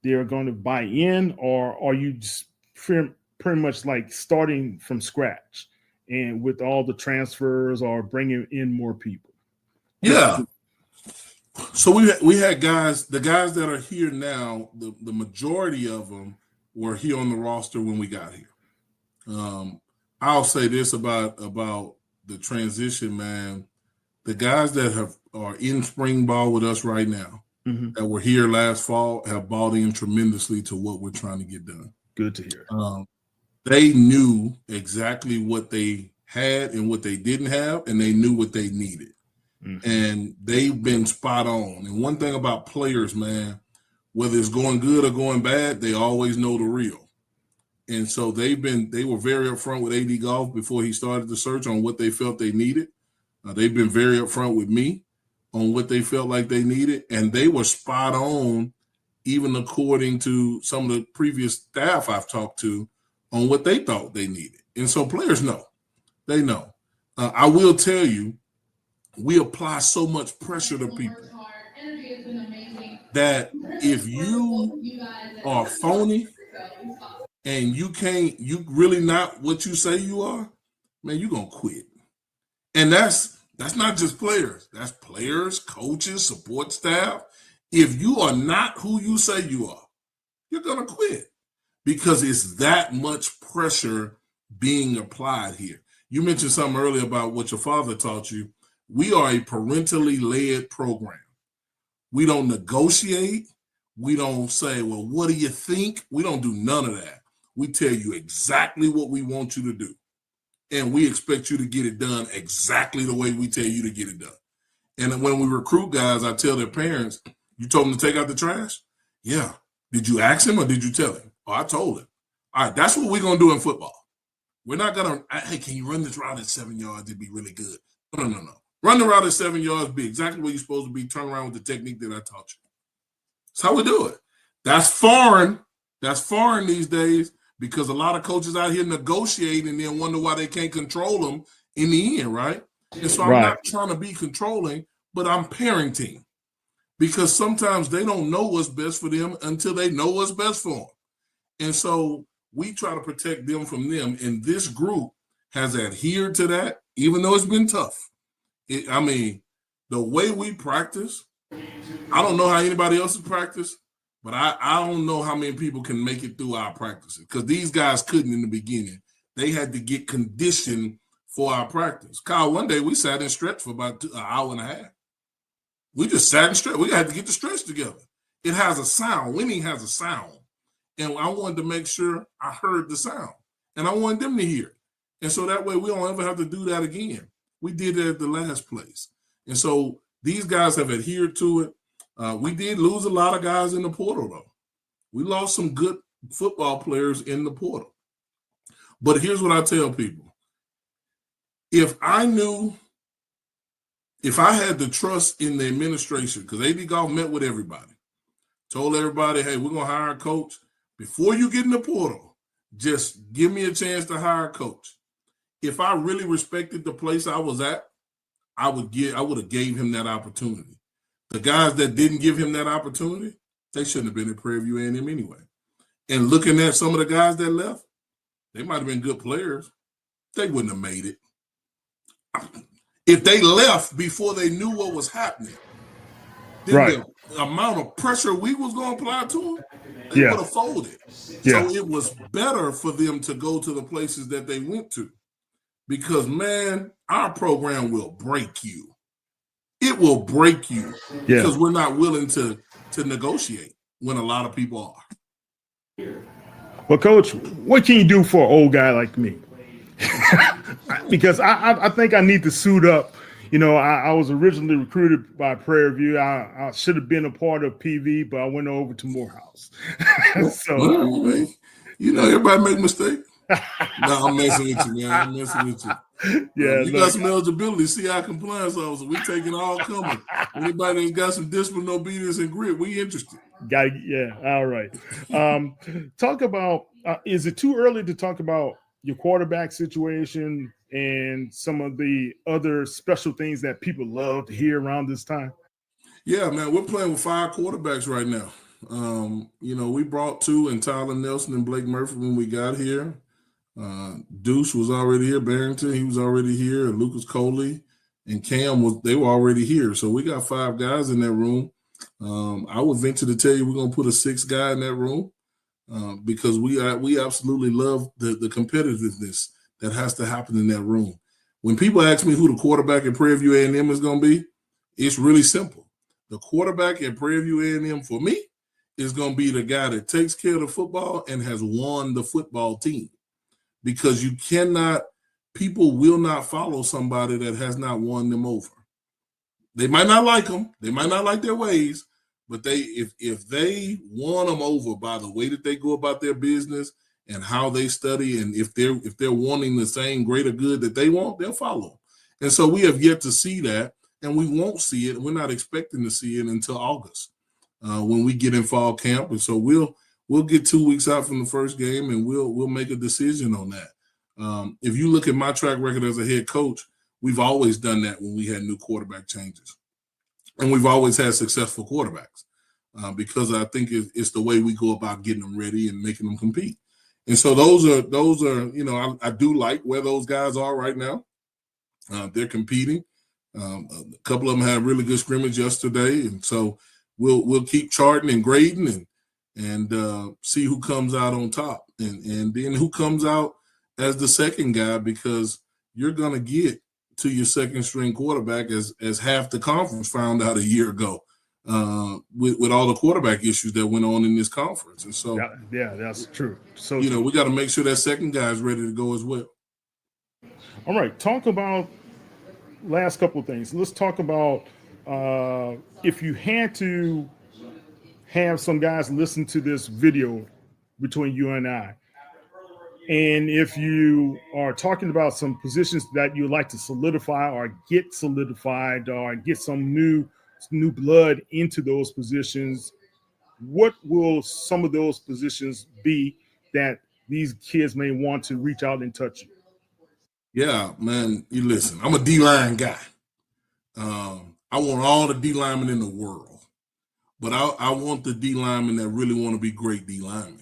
they're going to buy in, or are you just pretty much like starting from scratch and with all the transfers or bringing in more people? Yeah. So we had guys, the guys that are here now, the majority of them were here on the roster when we got here. I'll say this about the transition, man. The guys that are in spring ball with us right now, that were here last fall, have bought in tremendously to what we're trying to get done. Good to hear. They knew exactly what they had and what they didn't have, and they knew what they needed. And they've been spot on. And one thing about players, man, whether it's going good or going bad, they always know the real. And so they were very upfront with AD Golf before he started the search on what they felt they needed. They've been very upfront with me on what they felt like they needed, and they were spot on, even according to some of the previous staff I've talked to, on what they thought they needed. And so players know. They know. I will tell you, we apply so much pressure to people that if you are phony and you really not what you say you are, man, you're going to quit. And that's not just players. That's players, coaches, support staff. If you are not who you say you are, you're going to quit because it's that much pressure being applied here. You mentioned something earlier about what your father taught you. We are a parentally led program. We don't negotiate. We don't say, well, what do you think? We don't do none of that. We tell you exactly what we want you to do. And we expect you to get it done exactly the way we tell you to get it done. And when we recruit guys, I tell their parents, you told them to take out the trash? Yeah. Did you ask him or did you tell him? Oh, I told him. All right, that's what we're going to do in football. We're not going to, hey, can you run this route at 7 yards? It'd be really good. No. Run the route at 7 yards, be exactly what you're supposed to be, turn around with the technique that I taught you. That's how we do it. That's foreign. That's foreign these days because a lot of coaches out here negotiate and then wonder why they can't control them in the end, right? And so I'm not trying to be controlling, but I'm parenting because sometimes they don't know what's best for them until they know what's best for them. And so we try to protect them from them, and this group has adhered to that, even though it's been tough. The way we practice, I don't know how anybody else's practice, but I don't know how many people can make it through our practices because these guys couldn't in the beginning. They had to get conditioned for our practice. Kyle, one day we sat and stretched for about an hour and a half. We just sat and stretched. We had to get the stretch together. It has a sound. Winning has a sound. And I wanted to make sure I heard the sound. And I wanted them to hear it. And so that way we don't ever have to do that again. We did it at the last place. And so these guys have adhered to it. We did lose a lot of guys in the portal, though. We lost some good football players in the portal. But here's what I tell people. If I had the trust in the administration, because AD Golf met with everybody, told everybody, hey, we're going to hire a coach. Before you get in the portal, just give me a chance to hire a coach. If I really respected the place I was at, I would have gave him that opportunity. The guys that didn't give him that opportunity, they shouldn't have been at Prairie View A&M anyway. And looking at some of the guys that left, they might have been good players. They wouldn't have made it. If they left before they knew what was happening, then the amount of pressure we was going to apply to them, they would have folded. So it was better for them to go to the places that they went to. Because, man, our program will break you. It will break you because we're not willing to negotiate when a lot of people are. Well, Coach, what can you do for an old guy like me? Because I think I need to suit up. You know, I was originally recruited by Prairie View. I should have been a part of PV, but I went over to Morehouse. Everybody make mistakes. No, I'm messing with you, man. I'm messing with you. You got some eligibility. See our compliance officer. We taking all comers. Anybody that's got some discipline, obedience, and grit, we interested. All right. Talk about, is it too early to talk about your quarterback situation and some of the other special things that people love to hear around this time? Yeah, man, we're playing with 5 quarterbacks right now. We brought 2 in Tyler Nelson and Blake Murphy when we got here. Deuce was already here. Barrington, he was already here. Lucas Coley and Cam they were already here. So we got 5 guys in that room. I would venture to tell you we're gonna put a 6th guy in that room because we absolutely love the competitiveness that has to happen in that room. When people ask me who the quarterback at Prairie View A&M is gonna be, it's really simple. The quarterback at Prairie View A&M for me is going to be the guy that takes care of the football and has won the football team. Because people will not follow somebody that has not won them over. They might not like them. They might not like their ways, but if they won them over by the way that they go about their business and how they study, and if they're wanting the same greater good that they want, they'll follow. And so we have yet to see that, and we won't see it. We're not expecting to see it until August when we get in fall camp. And so we'll get 2 weeks out from the first game, and we'll make a decision on that. If you look at my track record as a head coach, we've always done that when we had new quarterback changes, and we've always had successful quarterbacks because I think it's the way we go about getting them ready and making them compete. And so those are I do like where those guys are right now. They're competing. A couple of them had really good scrimmage yesterday, and so we'll keep charting and grading and see who comes out on top, and then who comes out as the second guy, because you're gonna get to your second string quarterback as half the conference found out a year ago with all the quarterback issues that went on in this conference. And so yeah, that's true. So we got to make sure that second guy is ready to go as well. All right, talk about last couple of things. Let's talk about if you had to have some guys listen to this video between you and I, and if you are talking about some positions that you'd like to solidify or get solidified or get some new blood into those positions, what will some of those positions be that these kids may want to reach out and touch you? Yeah, man, you listen, I'm a D-line guy. I want all the D-linemen in the world, but I want the D-linemen that really want to be great D-linemen.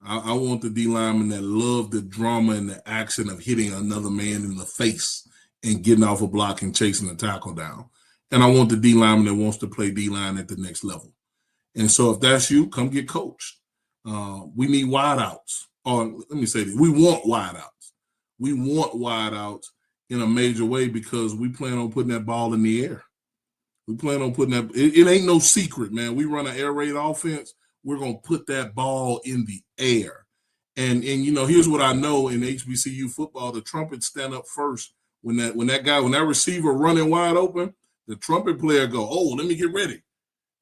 I want the D-linemen that love the drama and the action of hitting another man in the face and getting off a block and chasing a tackle down. And I want the D-lineman that wants to play D-line at the next level. And so if that's you, come get coached. We need wideouts. Or let me say this, we want wideouts. We want wideouts in a major way because we plan on putting that ball in the air. We plan on putting that – it ain't no secret, man. We run an air raid offense. We're going to put that ball in the air. And here's what I know in HBCU football, the trumpets stand up first. When that receiver running wide open, the trumpet player go, oh, let me get ready.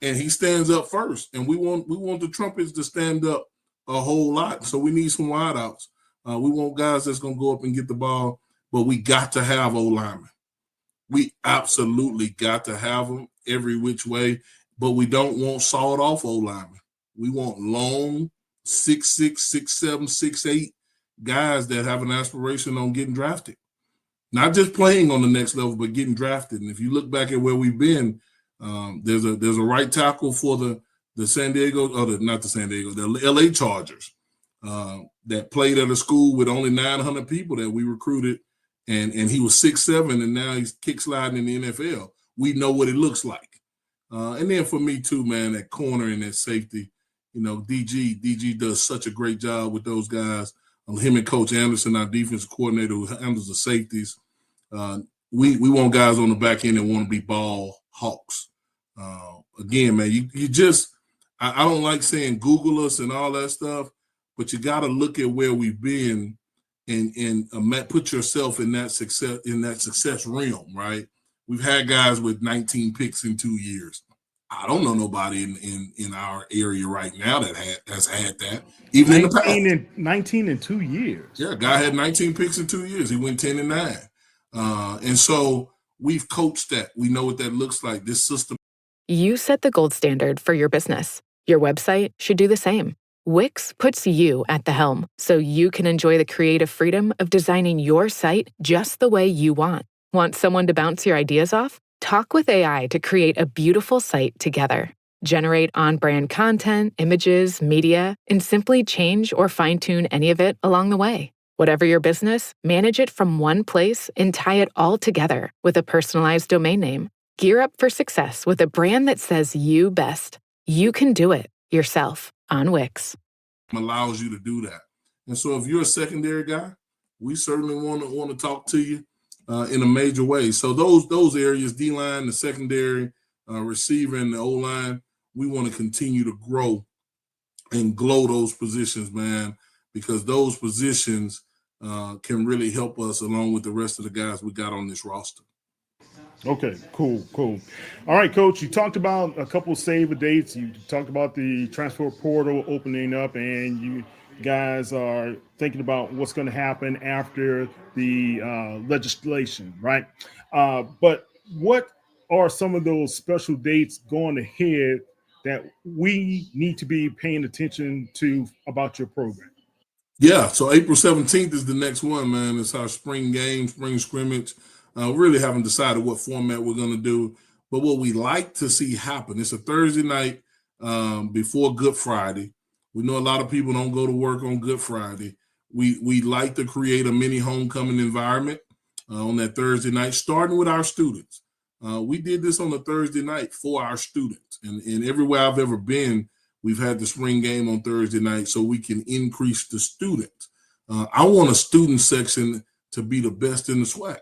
And he stands up first. And we want the trumpets to stand up a whole lot. So we need some wideouts. We want guys that's going to go up and get the ball, but we got to have O-linemen. We absolutely got to have them every which way, but we don't want sawed-off O-linemen. We want long 6'6", 6'7", 6'8" guys that have an aspiration on getting drafted. Not just playing on the next level, but getting drafted. And if you look back at where we've been, there's a right tackle for the LA Chargers that played at a school with only 900 people that we recruited, and he was 6'7", and now he's kick sliding in the NFL. We know what it looks like. And then for me too, man, that corner and that safety, DG does such a great job with those guys. Him and Coach Anderson, our defensive coordinator who handles the safeties. We want guys on the back end that want to be ball hawks. Again, man, you just I don't like saying Google us and all that stuff, but you got to look at where we've been and put yourself in that success realm, right? We've had guys with 19 picks in 2 years. I don't know nobody in our area right now that has had that. Even in the past. 19 in 2 years. Yeah, guy had 19 picks in 2 years. He went 10-9. And so we've coached that. We know what that looks like. This system. You set the gold standard for your business. Your website should do the same. Wix puts you at the helm so you can enjoy the creative freedom of designing your site just the way you want. Want someone to bounce your ideas off? Talk with AI to create a beautiful site together. Generate on-brand content, images, media, and simply change or fine-tune any of it along the way. Whatever your business, manage it from one place and tie it all together with a personalized domain name. Gear up for success with a brand that says you best. You can do it yourself on Wix. Allows you to do that. And so if you're a secondary guy, we certainly want to talk to you in a major way. So those areas, D-line, the secondary, receiver, and the O-line, we want to continue to grow and glow those positions, man, because those positions can really help us along with the rest of the guys we got on this roster. Okay, cool. All right, Coach, you talked about a couple of save dates. You talked about the transfer portal opening up, and guys are thinking about what's going to happen after the legislation, right? But what are some of those special dates going ahead that we need to be paying attention to about your program? Yeah, so April 17th is the next one, man. It's our spring game, spring scrimmage. Really haven't decided what format we're going to do, but what we like to see happen, it's a Thursday night before Good Friday. We know a lot of people don't go to work on Good Friday. We like to create a mini homecoming environment on that Thursday night, starting with our students. We did this on a Thursday night for our students, and everywhere I've ever been, we've had the spring game on Thursday night so we can increase the students. I want a student section to be the best in the SWAC.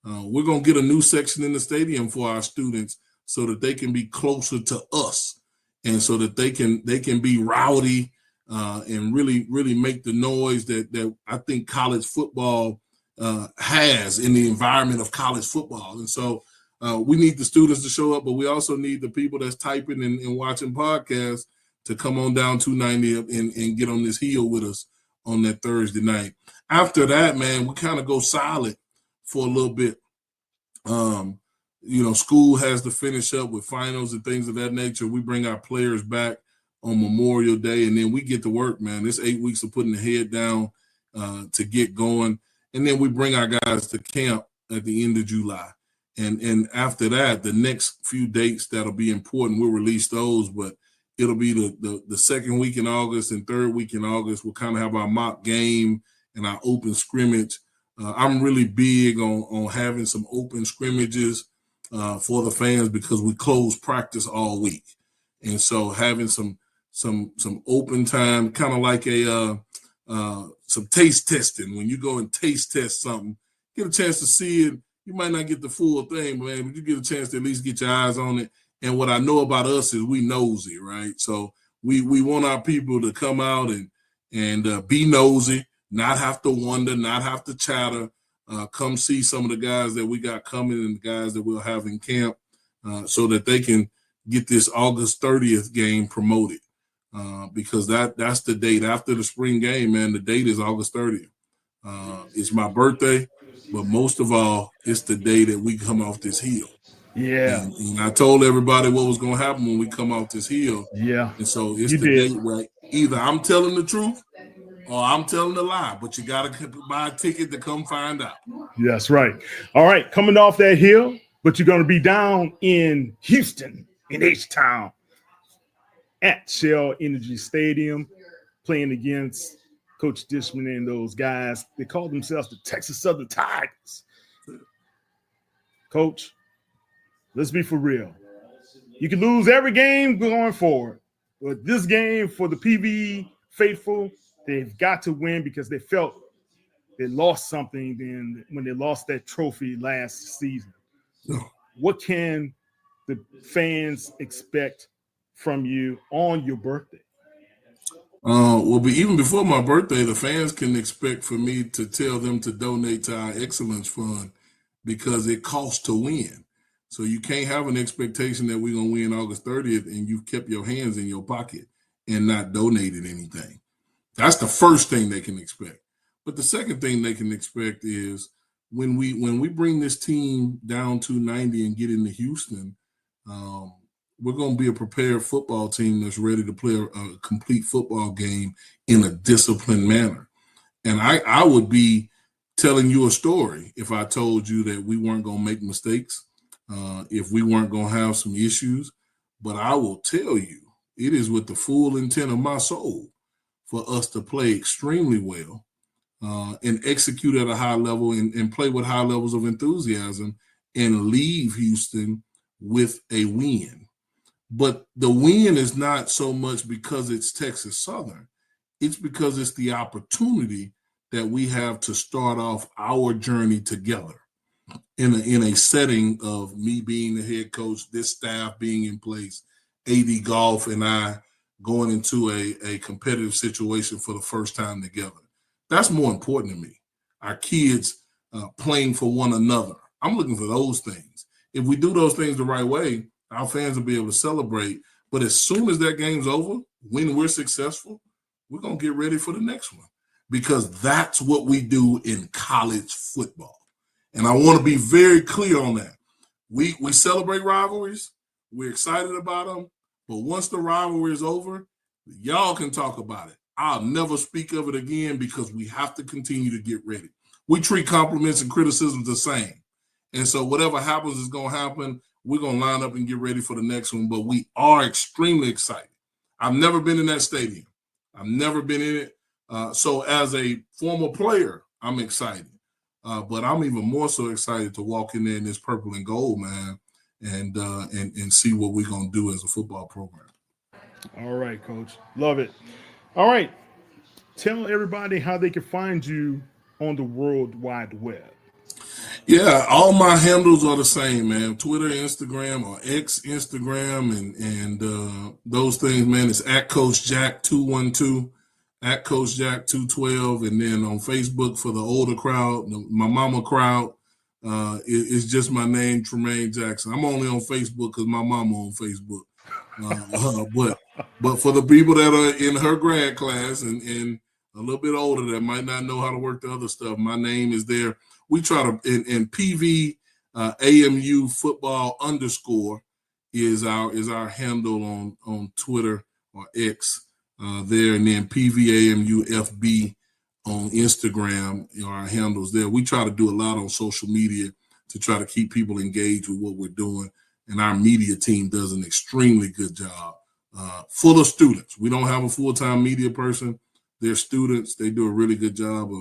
We're going to get a new section in the stadium for our students so that they can be closer to us and so that they can be rowdy and really, really make the noise that I think college football has in the environment of college football. And so we need the students to show up, but we also need the people that's typing and watching podcasts to come on down 290 and get on this hill with us on that Thursday night. After that, man, we kind of go silent for a little bit. School has to finish up with finals and things of that nature. We bring our players back on Memorial Day, and then we get to work, man. It's 8 weeks of putting the head down to get going. And then we bring our guys to camp at the end of July. And after that, the next few dates that'll be important, we'll release those, but it'll be the second week in August and third week in August. We'll kind of have our mock game and our open scrimmage. I'm really big on having some open scrimmages for the fans because we close practice all week. And so having some open time, kind of like some taste testing. When you go and taste test something, get a chance to see it. You might not get the full thing, but you get a chance to at least get your eyes on it. And what I know about us is we nosy, right? So we want our people to come out and be nosy, not have to wonder, not have to chatter. Come see some of the guys that we got coming and the guys that we'll have in camp so that they can get this August 30th game promoted because that's the date. After the spring game, man, the date is August 30th. It's my birthday, but most of all, it's the day that we come off this hill. Yeah. And I told everybody what was going to happen when we come off this hill. Yeah. And so it's date where either I'm telling the truth or I'm telling a lie, but you got to buy a ticket to come find out. That's right. All right. Coming off that hill, but you're going to be down in Houston, in H-Town, at Shell Energy Stadium, playing against Coach Dishman and those guys. They call themselves the Texas Southern Tigers. Coach, let's be for real. You can lose every game going forward, but this game for the PV faithful, they've got to win because they felt they lost something then when they lost that trophy last season. What can the fans expect from you on your birthday? Even before my birthday, the fans can expect for me to tell them to donate to our Excellence Fund because it costs to win. So you can't have an expectation that we're going to win August 30th and you've kept your hands in your pocket and not donated anything. That's the first thing they can expect. But the second thing they can expect is when we bring this team down to 90 and get into Houston, we're going to be a prepared football team that's ready to play a complete football game in a disciplined manner. And I would be telling you a story if I told you that we weren't going to make mistakes, if we weren't going to have some issues. But I will tell you, it is with the full intent of my soul for us to play extremely well and execute at a high level and play with high levels of enthusiasm and leave Houston with a win. But the win is not so much because it's Texas Southern. It's because it's the opportunity that we have to start off our journey together in a setting of me being the head coach, this staff being in place, AD Golf and I going into a competitive situation for the first time together. That's more important to me. Our kids playing for one another. I'm looking for those things. If we do those things the right way, our fans will be able to celebrate. But as soon as that game's over, when we're successful, we're going to get ready for the next one, because that's what we do in college football. And I want to be very clear on that. We celebrate rivalries. We're excited about them. But once the rivalry is over, y'all can talk about it. I'll never speak of it again, because we have to continue to get ready. We treat compliments and criticisms the same. And so whatever happens is going to happen. We're going to line up and get ready for the next one. But we are extremely excited. I've never been in that stadium. I've never been in it. So as a former player, I'm excited. But I'm even more so excited to walk in there in this purple and gold, man, and see what we're going to do as a football program. All right, Coach. Love it. All right. Tell everybody how they can find you on the World Wide Web. Yeah, all my handles are the same, man. Twitter, Instagram, or X Instagram, and those things, man. It's at Coach Jack 212, at Coach Jack 212, and then on Facebook for the older crowd, my mama crowd, it's just my name, Tremaine Jackson. I'm only on Facebook because my mama on Facebook. But for the people that are in her grad class and a little bit older that might not know how to work the other stuff, my name is there. We try to, in PV AMU football _ is our handle on Twitter or X there, and then PV AMU FB on Instagram are our handles there. We try to do a lot on social media to try to keep people engaged with what we're doing, and our media team does an extremely good job. Full of students. We don't have a full-time media person. They're students. They do a really good job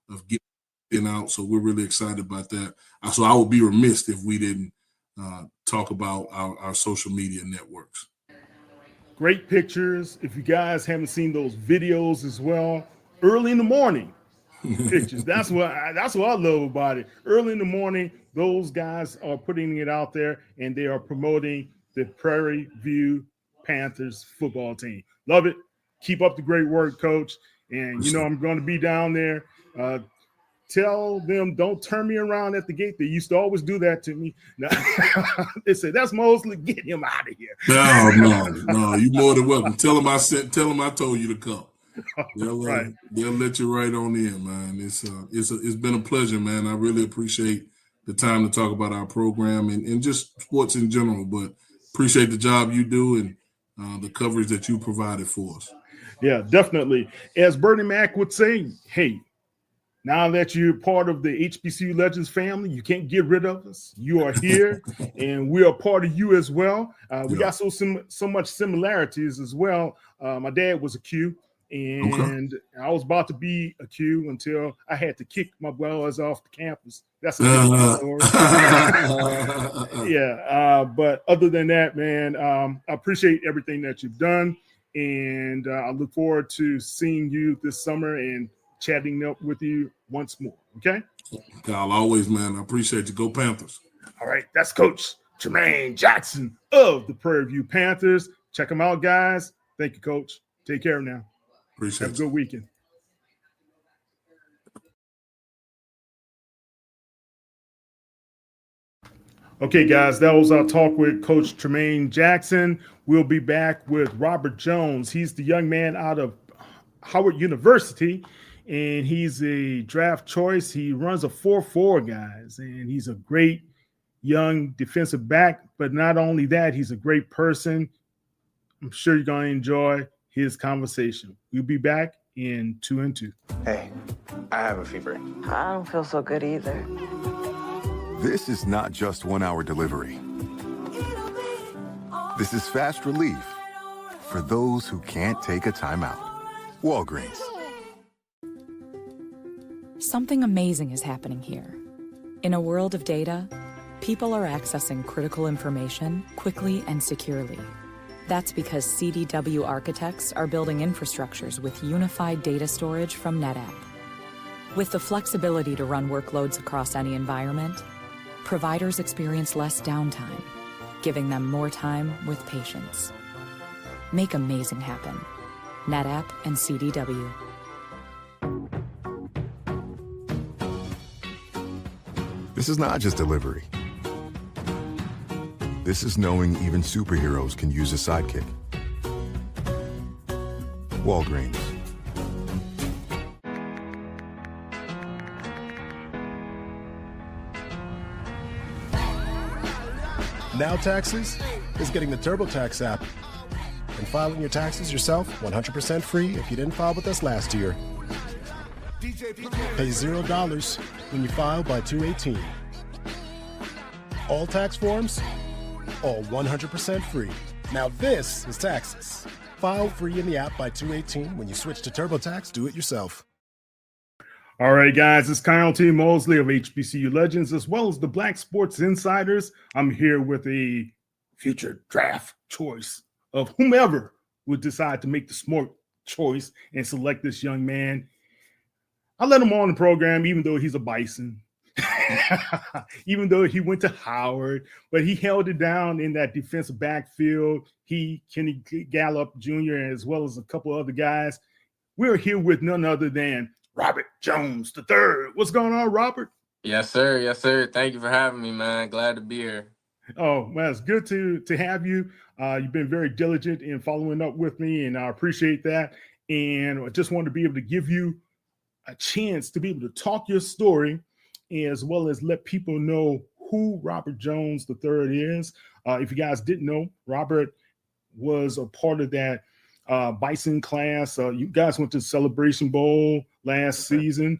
of getting out, so we're really excited about that. So I would be remiss if we didn't talk about our social media networks. Great pictures. If you guys haven't seen those videos as well, early in the morning pictures. That's what I love about it. Early in the morning, those guys are putting it out there, and they are promoting the Prairie View Panthers football team. Love it. Keep up the great work, Coach. And, I'm going to be down there. Tell them don't turn me around at the gate. They used to always do that to me. They say, that's Mosley. Get him out of here. No. You're more than welcome. Tell them I told you to come. They'll let you right on in, man. It's been a pleasure, man. I really appreciate the time to talk about our program and just sports in general, but appreciate the job you do and the coverage that you provided for us. Yeah, definitely. As Bernie Mac would say, hey, now that you're part of the HBCU Legends family, you can't get rid of us. You are here, and we are part of you as well. We got so much similarities as well. My dad was a Q, and I was about to be a Q until I had to kick my brothers off the campus. That's a different story. But other than that, man, I appreciate everything that you've done, and I look forward to seeing you this summer and chatting up with you once more. Okay? Kyle, always, man. I appreciate you. Go Panthers. All right. That's Coach Tremaine Jackson of the Prairie View Panthers. Check them out, guys. Thank you, Coach. Take care now. Appreciate it. Have a good weekend. Okay, guys, that was our talk with Coach Tremaine Jackson. We'll be back with Robert Jones. He's the young man out of Howard University, and he's a draft choice. He runs a 4.4, guys, and he's a great young defensive back. But not only that, he's a great person. I'm sure you're going to enjoy his conversation. We'll be back in 2 and 2. Hey, I have a fever. I don't feel so good either. This is not just 1 hour delivery. This is fast relief for those who can't take a time out. Walgreens. Something amazing is happening here. In a world of data, people are accessing critical information quickly and securely. That's because CDW architects are building infrastructures with unified data storage from NetApp. With the flexibility to run workloads across any environment, providers experience less downtime, giving them more time with patients. Make amazing happen. NetApp and CDW. This is not just delivery. This is knowing even superheroes can use a sidekick. Walgreens. Now Taxes is getting the TurboTax app and filing your taxes yourself 100% free if you didn't file with us last year. Pay $0 when you file by 2/18. All tax forms, all 100% free. Now this is taxes. File free in the app by 2/18. When you switch to TurboTax, do it yourself. All right, guys, it's Kyle T. Mosley of HBCU Legends, as well as the Black Sports Insiders. I'm here with a future draft choice of whomever would decide to make the smart choice and select this young man. I let him on the program, even though he's a Bison, even though he went to Howard, but he held it down in that defensive backfield. Kenny Gallup Jr., as well as a couple other guys. We're here with none other than Robert Jones III. What's going on, Robert? Yes, sir. Yes, sir. Thank you for having me, man. Glad to be here. Oh, well, it's good to have you. You've been very diligent in following up with me, and I appreciate that. And I just wanted to be able to give you a chance to be able to talk your story, as well as let people know who Robert Jones III is. If you guys didn't know, Robert was a part of that Bison class. You guys went to the Celebration Bowl last season,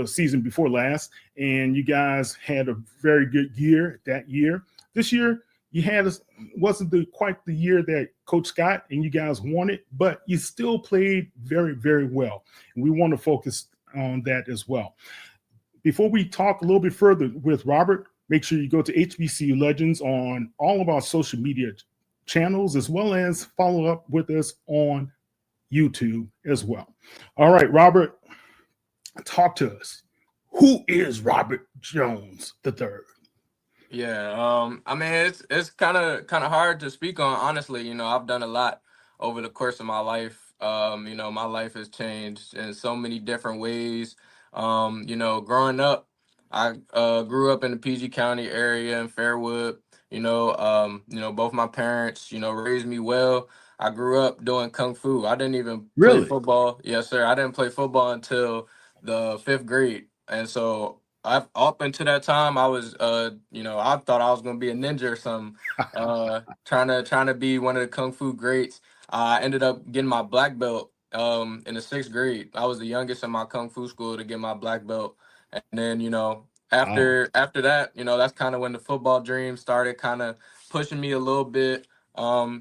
season before last, and you guys had a very good year that year. This year, you had wasn't quite the year that Coach Scott and you guys wanted, but you still played very, very well. And we want to focus on that as well. Before we talk a little bit further with Robert, make sure you go to HBCU Legends on all of our social media channels, as well as follow up with us on YouTube as well. All right, Robert, talk to us. Who is Robert Jones III? Yeah, I mean, it's kind of hard to speak on, honestly. You know, I've done a lot over the course of my life. You know, my life has changed in so many different ways. You know, growing up, I grew up in the PG County area in Fairwood. You know, both my parents, you know, raised me well. I grew up doing kung fu. I didn't even play football. Yes, sir. I didn't play football until the 5th grade, and so up until that time, I was, you know, I thought I was gonna be a ninja or something, trying to be one of the kung fu greats. I ended up getting my black belt in the 6th grade. I was the youngest in my kung fu school to get my black belt, and then you know after that, you know, that's kind of when the football dream started kind of pushing me a little bit.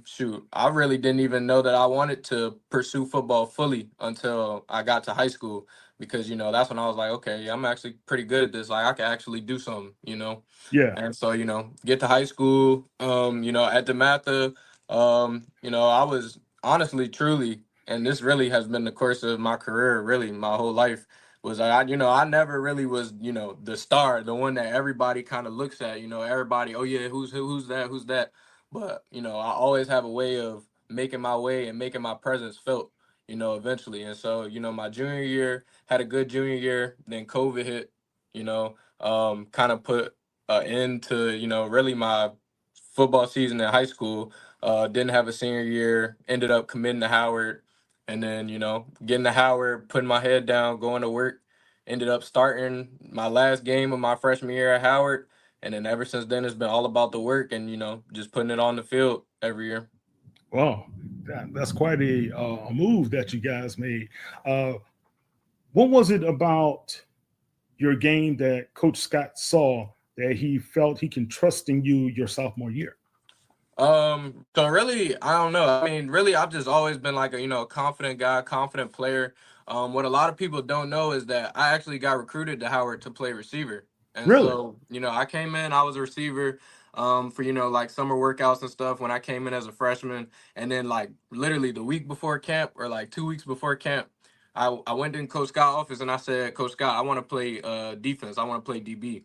Shoot, I really didn't even know that I wanted to pursue football fully until I got to high school. Because, you know, that's when I was like, okay, I'm actually pretty good at this. Like, I can actually do something, you know? Yeah. And so, you know, get to high school, you know, at DeMatha, you know, I was honestly, truly, and this really has been the course of my career, really, my whole life, was you know, I never really was, you know, the star, the one that everybody kind of looks at, you know, everybody, oh, yeah, who's that? But, you know, I always have a way of making my way and making my presence felt, you know, eventually. And so, you know, my junior year, had a good junior year, then COVID hit, you know, kind of put an end to, you know, really my football season in high school. Didn't have a senior year, ended up committing to Howard, and then, you know, getting to Howard, putting my head down, going to work, ended up starting my last game of my freshman year at Howard. And then ever since then, it's been all about the work and, you know, just putting it on the field every year. Well, that's quite a move that you guys made. What was it about your game that Coach Scott saw that he felt he can trust in you your sophomore year? So really, I don't know. I mean, really, I've just always been like a, you know, confident guy, confident player. What a lot of people don't know is that I actually got recruited to Howard to play receiver. And so, you know, I came in, I was a receiver for, you know, like summer workouts and stuff when I came in as a freshman. And then like literally the week before camp or like 2 weeks before camp, I went in Coach Scott's office and I said, Coach Scott, I want to play defense. I want to play DB.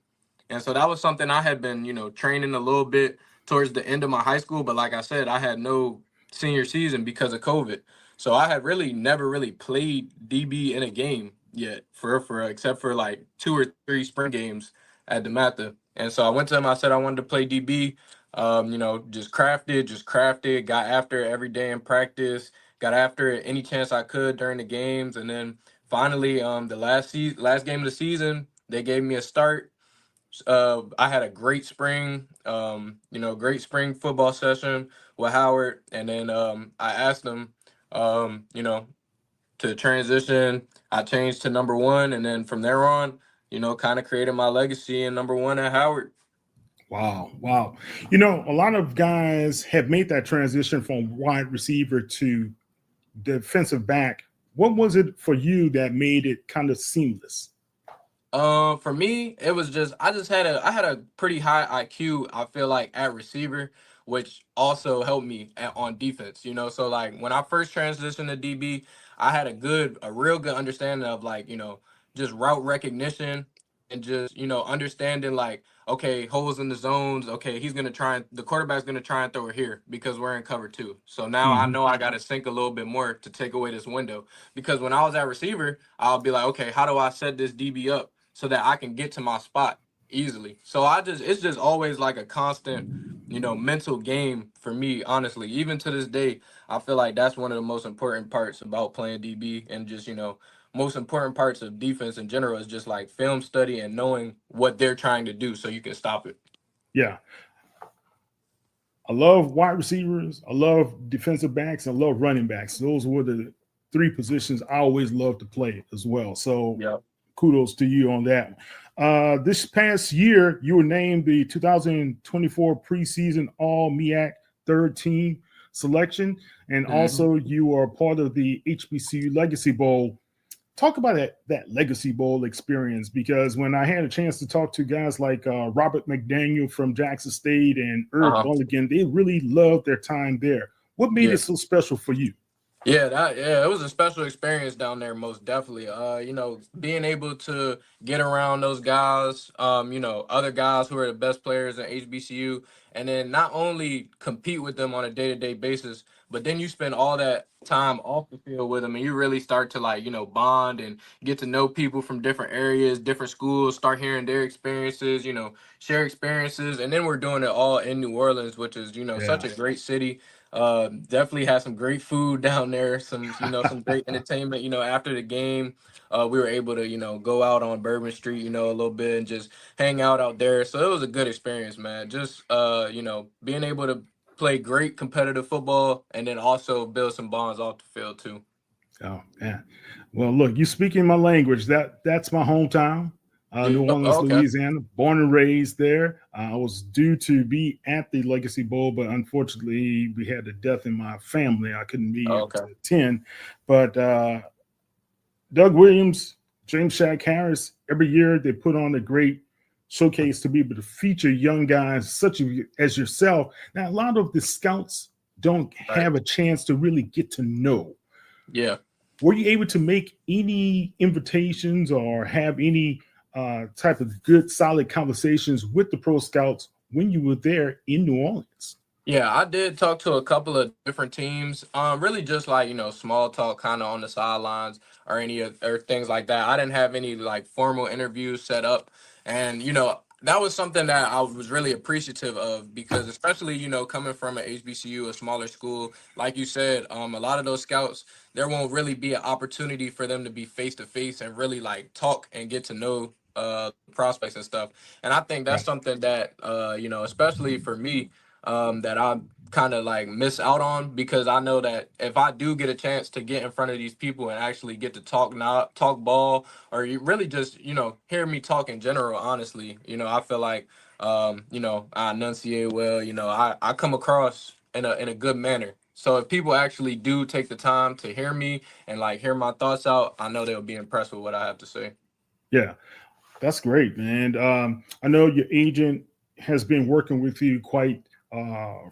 And so that was something I had been, you know, training a little bit towards the end of my high school. But like I said, I had no senior season because of COVID. So I had really never really played DB in a game yet for except for like 2 or 3 spring games at DeMatha. And so I went to him, I said I wanted to play DB. You know, just crafted, got after it every day in practice, got after it any chance I could during the games. And then finally, the last game of the season, they gave me a start. I had a great spring, great spring football session with Howard, and then I asked him, you know, to transition. I changed to number one, and then from there on, kind of created my legacy in number one at Howard. Wow. Wow. You know, a lot of guys have made that transition from wide receiver to defensive back. What was it for you that made it kind of seamless? For me, it was just I had a pretty high IQ. I feel like at receiver, which also helped me on defense. So like when I first transitioned to DB, I had a real good understanding of like just route recognition and just understanding like okay, holes in the zones. Okay, the quarterback's gonna try and throw it here because we're in cover two. So now I know I got to think a little bit more to take away this window because when I was at receiver, I'll be like, okay, how do I set this DB up so that I can get to my spot easily. So it's just always like a constant, mental game for me, honestly. Even to this day, I feel like that's one of the most important parts about playing DB and just, most important parts of defense in general is just like film study and knowing what they're trying to do so you can stop it. Yeah. I love wide receivers. I love defensive backs. I love running backs. Those were the three positions I always loved to play as well. So kudos to you on that. This past year, you were named the 2024 preseason All-MEAC third team selection, and also you are part of the HBCU Legacy Bowl. Talk about that Legacy Bowl experience, because when I had a chance to talk to guys like Robert McDaniel from Jackson State and Herb Mulligan, they really loved their time there. What made it so special for you? Yeah, it was a special experience down there, most definitely. Being able to get around those guys, other guys who are the best players in HBCU, and then not only compete with them on a day-to-day basis, but then you spend all that time off the field with them, and you really start to bond and get to know people from different areas, different schools, start hearing their experiences, share experiences, and then we're doing it all in New Orleans, which is such a great city. Definitely had some great food down there, some great entertainment. After the game, we were able to go out on Bourbon Street a little bit and just hang out there. So it was a good experience, man. Just being able to play great competitive football and then also build some bonds off the field too. Oh man, well look, you speaking my language. That's my hometown. New Orleans, Louisiana, born and raised there. I was due to be at the Legacy Bowl, but unfortunately we had a death in my family. I couldn't be able to attend. But Doug Williams, James Shaq Harris, every year they put on a great showcase to be able to feature young guys such as yourself. Now, a lot of the scouts don't have a chance to really get to know. Yeah. Were you able to make any invitations or have any type of good, solid conversations with the pro scouts when you were there in New Orleans? Yeah, I did talk to a couple of different teams. Really just small talk kind of on the sidelines or or things like that. I didn't have any formal interviews set up. And, that was something that I was really appreciative of because especially, coming from an HBCU, a smaller school, like you said, a lot of those scouts, there won't really be an opportunity for them to be face to face and really talk and get to know prospects and stuff. And I think that's something that, especially for me, that I kind of miss out on because I know that if I do get a chance to get in front of these people and actually get to talk ball or you really just hear me talk in general, honestly, I feel like I enunciate well, I come across in a good manner. So if people actually do take the time to hear me and hear my thoughts out, I know they'll be impressed with what I have to say. Yeah, that's great, man. I know your agent has been working with you quite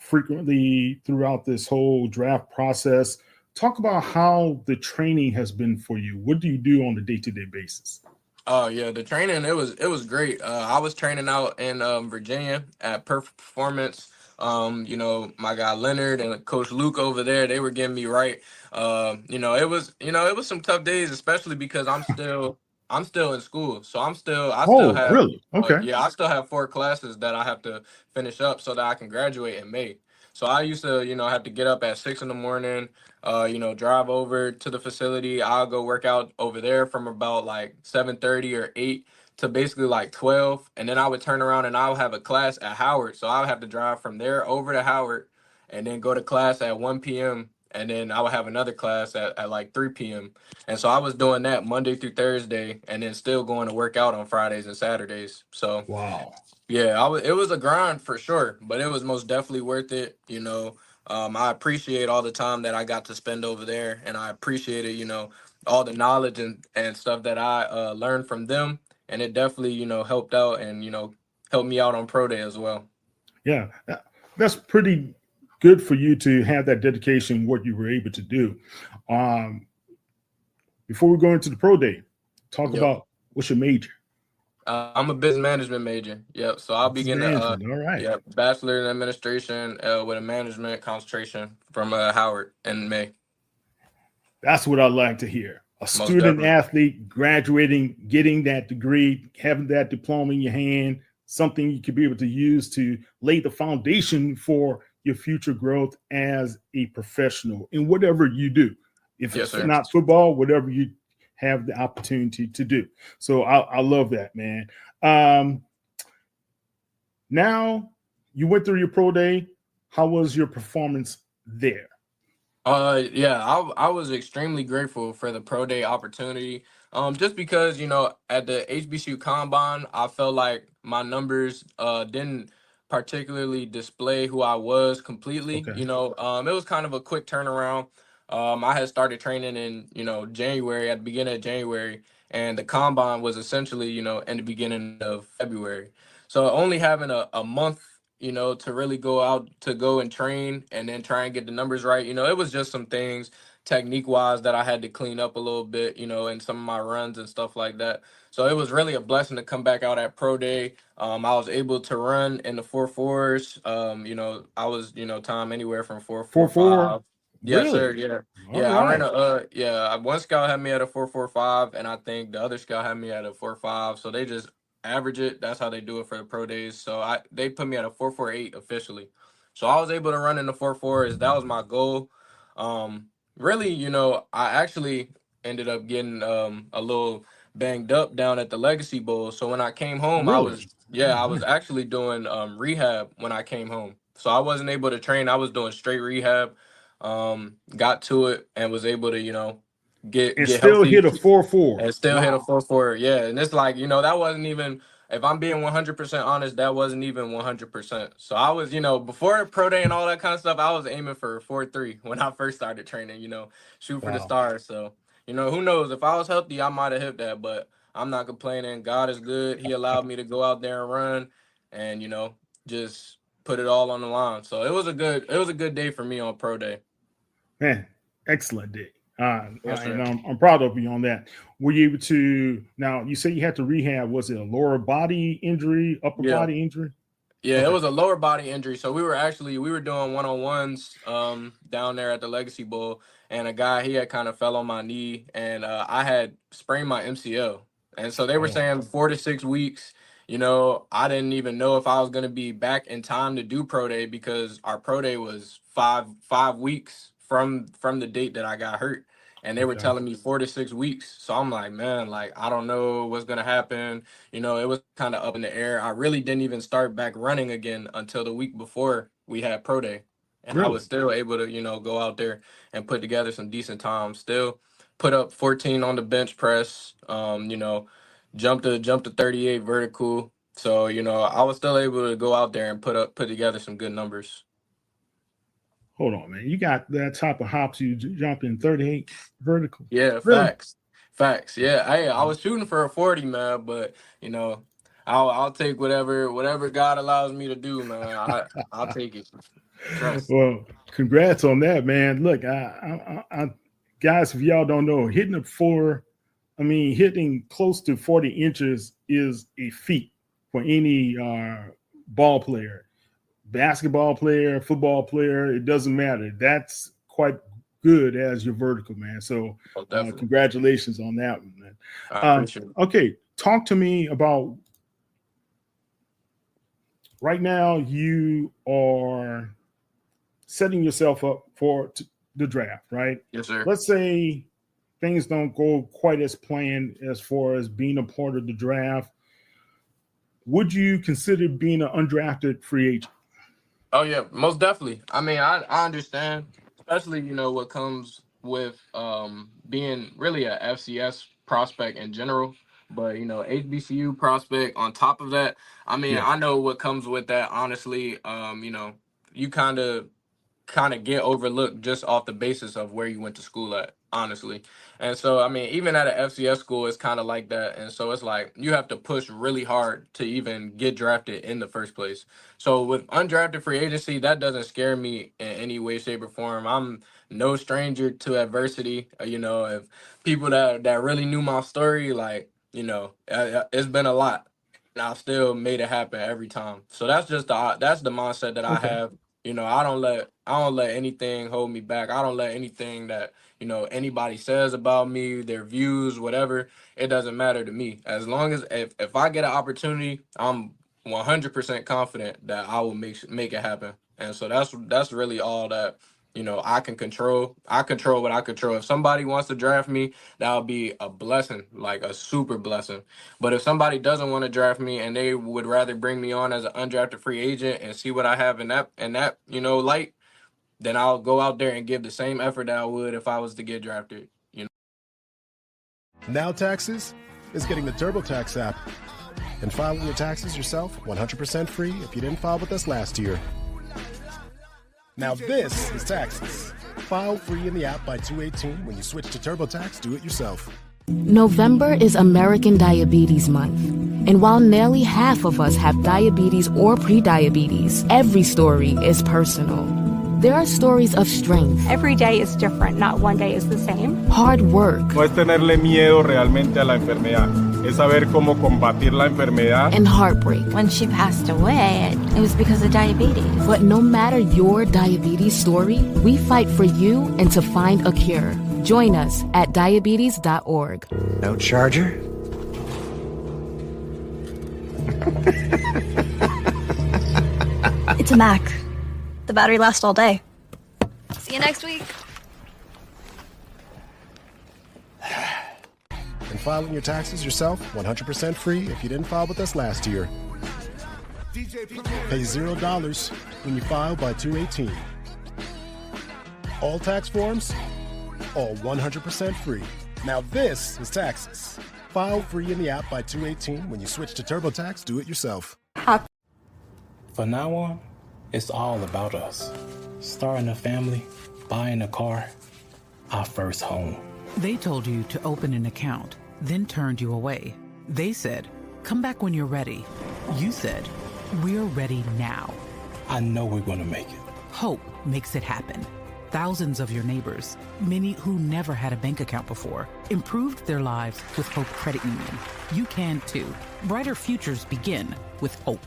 frequently throughout this whole draft process. Talk about how the training has been for you. What do you do on a day-to-day basis? Oh yeah, the training it was great. I was training out in Virginia at Perfect Performance. My guy Leonard and Coach Luke over there, they were getting me right. It was some tough days, especially because I'm still in school, so I still have really? Okay. I still have 4 classes that I have to finish up so that I can graduate in May. So I used to have to get up at 6 in the morning, drive over to the facility. I'll go work out over there from about 7:30 or 8 to basically like 12, and then I would turn around and I would have a class at Howard, so I would have to drive from there over to Howard, and then go to class at 1 p.m. and then I would have another class at like 3 p.m. And so I was doing that Monday through Thursday, and then still going to work out on Fridays and Saturdays. So wow. Yeah, it was a grind for sure, but it was most definitely worth it. I appreciate all the time that I got to spend over there, and I appreciated, all the knowledge and stuff that I learned from them, and it definitely, helped out and, helped me out on pro day as well. Yeah, that's pretty good for you to have that dedication, what you were able to do. Before we go into the pro day, talk about what's your major. I'm a business management major. Yep. So I'll be getting all right. bachelor in administration with a management concentration from Howard in May. That's what I like to hear. A student athlete graduating, getting that degree, having that diploma in your hand, something you could be able to use to lay the foundation for your future growth as a professional in whatever you do. If it's not football, whatever you have the opportunity to do. So I love that, man. Now you went through your pro day. How was your performance there? I was extremely grateful for the pro day opportunity. Just because, at the HBCU combine, I felt like my numbers didn't particularly display who I was completely. Okay. It was kind of a quick turnaround. I had started training in, January, at the beginning of January, and the combine was essentially, in the beginning of February. So only having a month, to really go and train and then try and get the numbers right. It was just some things technique wise that I had to clean up a little bit, in some of my runs and stuff like that. So it was really a blessing to come back out at pro day. I was able to run in the 4.4s. I was, time anywhere from 4.45. Yes, sir. Yeah. Yeah. I ran one scout had me at a 4.45, and I think the other scout had me at a 4.5. So they just average it. That's how they do it for the pro days. So they put me at a 4.48 officially. So I was able to run in the 4.4s. That was my goal. Really, I actually ended up getting a little banged up down at the Legacy Bowl. So when I came home, I was actually doing rehab when I came home. So I wasn't able to train. I was doing straight rehab. Got to it and was able to, get still healthy. hit a 4.4. And still hit a 4.4. Yeah. And it's like, that wasn't even, if I'm being 100% honest, that wasn't even 100%. So I was, before pro day and all that kind of stuff, I was aiming for 4.3 when I first started training, shoot for the stars. So, who knows? If I was healthy, I might have hit that, but I'm not complaining. God is good. He allowed me to go out there and run and, just put it all on the line. So it was a good day for me on pro day. Man, excellent day. Yes, and I'm proud of you on that. Were you able to, now you say you had to rehab, was it a lower body injury, upper body injury? Yeah, It was a lower body injury. So we were doing one-on-ones down there at the Legacy Bowl, and a guy, he had kind of fell on my knee, and I had sprained my MCL. And so they were saying 4 to 6 weeks. I didn't even know if I was going to be back in time to do pro day, because our pro day was five weeks from the date that I got hurt. And they were telling me 4 to 6 weeks. So I'm like, man, I don't know what's going to happen. It was kind of up in the air. I really didn't even start back running again until the week before we had pro day. And I was still able to, go out there and put together some decent times. Still put up 14 on the bench press, jumped to 38 vertical. So, I was still able to go out there and put together some good numbers. Hold on, man. You got that type of hops, you jump in 38 vertical. Yeah, facts. Yeah, I was shooting for a 40, man, but I'll take whatever God allows me to do, man. I'll take it. Trust. Well, congrats on that, man. Look, I guys, if y'all don't know, hitting close to 40 inches is a feat for any ball player. Basketball player, football player, it doesn't matter. That's quite good as your vertical, man. So congratulations on that one, man. I appreciate it. Okay, talk to me about right now. You are setting yourself up for the draft, right? Yes, sir. Let's say things don't go quite as planned as far as being a part of the draft. would you consider being an undrafted free agent? Oh yeah, most definitely. I mean, I understand, especially what comes with being really a FCS prospect in general, but HBCU prospect on top of that. I mean, Yeah. I know what comes with that. Honestly, you kind of get overlooked just off the basis of where you went to school at, honestly. And so, I mean, even at an FCS school, it's kind of like that. And so it's like you have to push really hard to even get drafted in the first place. So with undrafted free agency, that doesn't scare me in any way, shape, or form. I'm no stranger to adversity. If people that really knew my story, like, it's been a lot. And I still made it happen every time. So that's the mindset that I Okay. have. I don't let anything hold me back. I don't let anything that anybody says about me, their views, whatever. It doesn't matter to me. As long as if I get an opportunity, I'm 100% confident that I will make it happen. And so that's really all that I can control. I control what I control. If somebody wants to draft me, that would be a blessing, like a super blessing. But if somebody doesn't want to draft me and they would rather bring me on as an undrafted free agent and see what I have in that light, then I'll go out there and give the same effort that I would if I was to get drafted. Now Taxes is getting the TurboTax app and filing your taxes yourself 100% free if you didn't file with us last year. Now this is Taxes. File free in the app by 2/18 when you switch to TurboTax Do It Yourself. November is American Diabetes Month. And while nearly half of us have diabetes or prediabetes, every story is personal. There are stories of strength. Every day is different, not one day is the same. Hard work. No es tenerle miedo realmente a la enfermedad, es saber cómo combatir la enfermedad. And heartbreak. When she passed away, it was because of diabetes. But no matter your diabetes story, we fight for you and to find a cure. Join us at diabetes.org. No charger? It's a Mac. The battery lasts all day. See you next week. And filing your taxes yourself 100% free if you didn't file with us last year. Pay $0 when you file by 2/18. All tax forms, all 100% free. Now this is Taxes. File free in the app by 2/18 when you switch to TurboTax Do It Yourself. From now on, it's all about us. Starting a family, buying a car, our first home. They told you to open an account, then turned you away. They said, come back when you're ready. You said, we're ready now. I know we're going to make it. Hope makes it happen. Thousands of your neighbors, many who never had a bank account before, improved their lives with Hope Credit Union. You can too. Brighter futures begin with hope.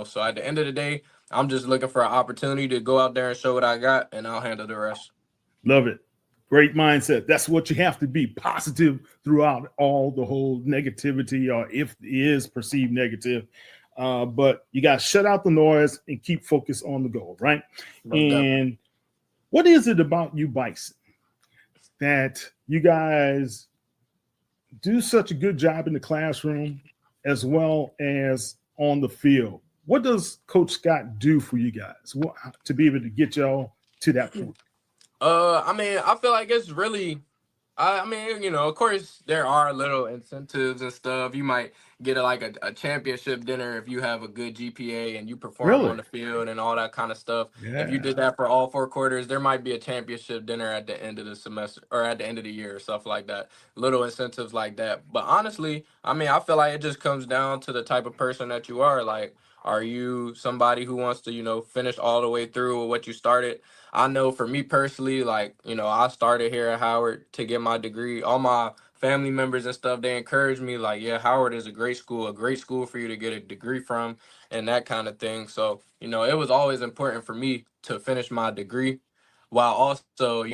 So at the end of the day, I'm just looking for an opportunity to go out there and show what I got, and I'll handle the rest. Love it. Great mindset. That's what you have to be, positive throughout all the whole negativity, or if it is perceived negative. But you got to shut out the noise and keep focused on the goal, right? And what is it about you, Bison, that you guys do such a good job in the classroom as well as on the field? What does Coach Scott do for you guys to be able to get y'all to that point? I mean, I feel like it's really, I mean, of course there are little incentives and stuff. You might get a championship dinner if you have a good GPA and you perform on the field and all that kind of stuff. Yeah. If you did that for all 4 quarters, there might be a championship dinner at the end of the semester or at the end of the year or stuff like that. Little incentives like that. But honestly, I mean, I feel like it just comes down to the type of person that you are. Like, are you somebody who wants to, finish all the way through with what you started? I know for me personally, like, I started here at Howard to get my degree. All my family members and stuff, they encouraged me, like, yeah, Howard is a great school for you to get a degree from and that kind of thing. So, it was always important for me to finish my degree while also,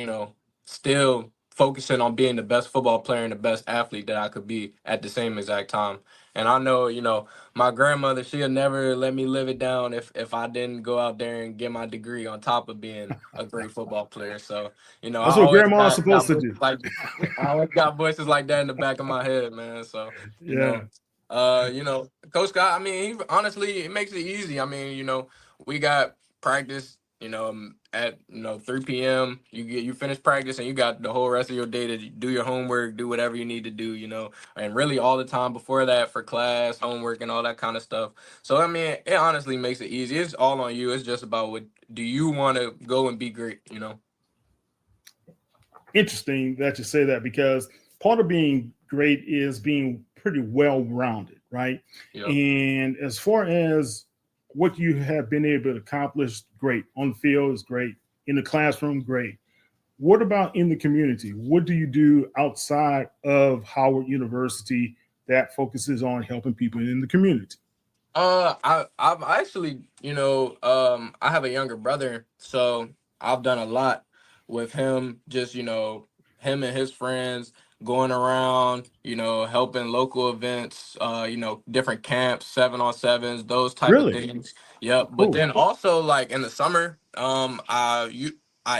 still focusing on being the best football player and the best athlete that I could be at the same exact time. And I know, my grandmother, she'll never let me live it down if I didn't go out there and get my degree on top of being a great football player. So, I That's what always grandma's got supposed to voices do. like I always got voices like that in the back of my head, man. So, Yeah. Coach Scott, I mean, honestly, it makes it easy. I mean, we got practice, at 3 p.m. You finish practice and you got the whole rest of your day to do your homework, do whatever you need to do, and really all the time before that for class, homework, and all that kind of stuff. So I mean, it honestly makes it easy. It's all on you. It's just about what do you want to go and be great. Interesting that you say that, because part of being great is being pretty well-rounded, right? Yep. And as far as what you have been able to accomplish, great. On the field is great. In the classroom, great. What about in the community? What do you do outside of Howard University that focuses on helping people in the community? I've actually, I have a younger brother, so I've done a lot with him. Just, him and his friends going around, helping local events, different camps, 7-on-7s, those type of Really? things. Yep. But then also like in the summer, I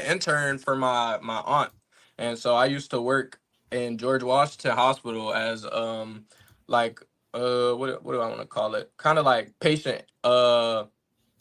interned for my aunt, and so I used to work in George Washington Hospital as like what do I want to call it? Kind of like patient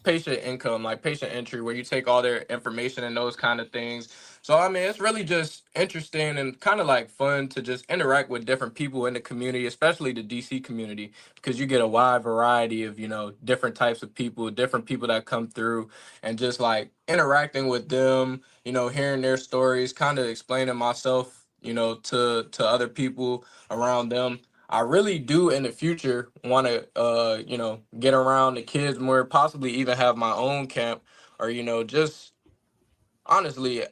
income, like patient entry, where you take all their information and those kind of things. So I mean, it's really just interesting and kind of like fun to just interact with different people in the community, especially the DC community, because you get a wide variety of, different types of people, different people that come through, and just like interacting with them, hearing their stories, kind of explaining myself, to other people around them. I really do in the future want to, get around the kids more, possibly even have my own camp, or, just honestly,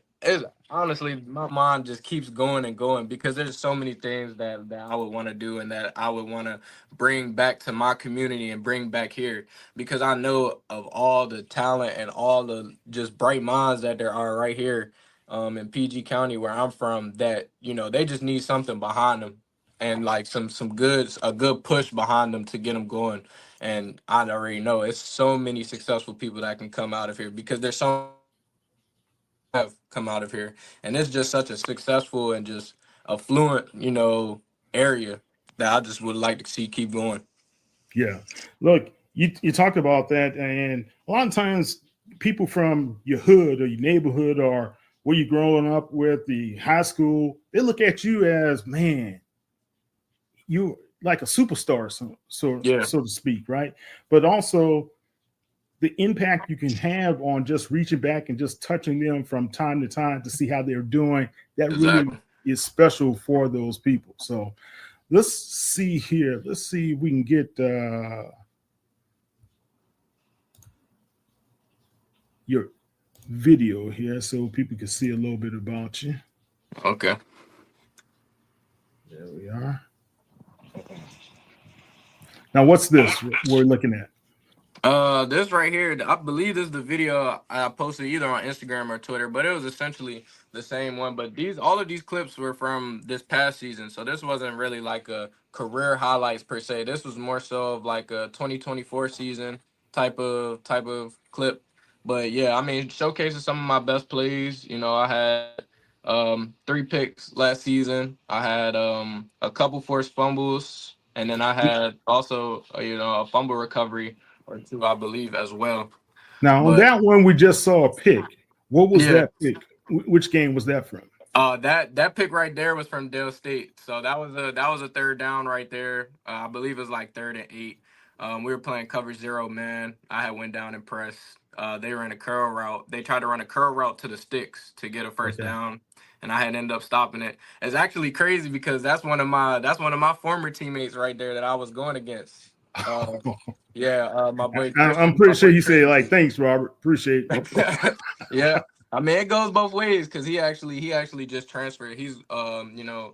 my mind just keeps going and going, because there's so many things that I would want to do and that I would want to bring back to my community and bring back here, because I know of all the talent and all the just bright minds that there are right here in PG County, where I'm from, that, they just need something behind them, and like a good push behind them to get them going. And I already know it's so many successful people that can come out of here, because there's so have come out of here, and it's just such a successful and just affluent, area that I just would like to see keep going. Yeah. Look, you talked about that, and a lot of times people from your hood or your neighborhood or where you're growing up with, the high school, they look at you as, man, you like a superstar, so to speak, right? But also the impact you can have on just reaching back and just touching them from time to time to see how they're doing, that really is special for those people. So let's see here. Let's see if we can get your video here so people can see a little bit about you. Okay. There we are. Now, what's this we're looking at? This right here, I believe this is the video I posted either on Instagram or Twitter, but it was essentially the same one. But all of these clips were from this past season, so this wasn't really like a career highlights per se. This was more so of like a 2024 season type of clip. But yeah, I mean, showcasing some of my best plays. I had 3 picks last season. I had a couple forced fumbles, and then I had also a fumble recovery or 2, I believe, as well. Now, on that one, we just saw a pick. What was that pick? Which game was that from? That pick right there was from Dale State. So that was a 3rd down right there. I believe it was like 3rd and 8. We were playing cover 0 man. I had went down and pressed. They ran a curl route. They tried to run a curl route to the sticks to get a first down, and I had ended up stopping it. It's actually crazy because that's one of my former teammates right there that I was going against. My boy. I'm pretty sure he said like, "Thanks, Robert. Appreciate it." Yeah. I mean, it goes both ways, because he actually just transferred. He's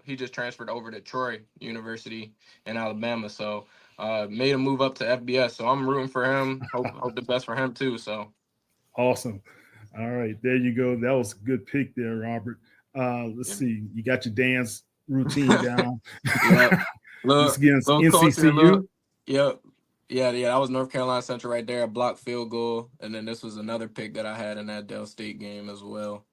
he just transferred over to Troy University in Alabama. So made a move up to FBS. So I'm rooting for him. Hope the best for him too. So awesome. All right, there you go. That was a good pick there, Robert. Let's see. You got your dance routine down. Yeah. This against Little culture, NCCU. Yep. Yeah, that was North Carolina Central right there, a blocked field goal. And then this was another pick that I had in that Dell State game as well.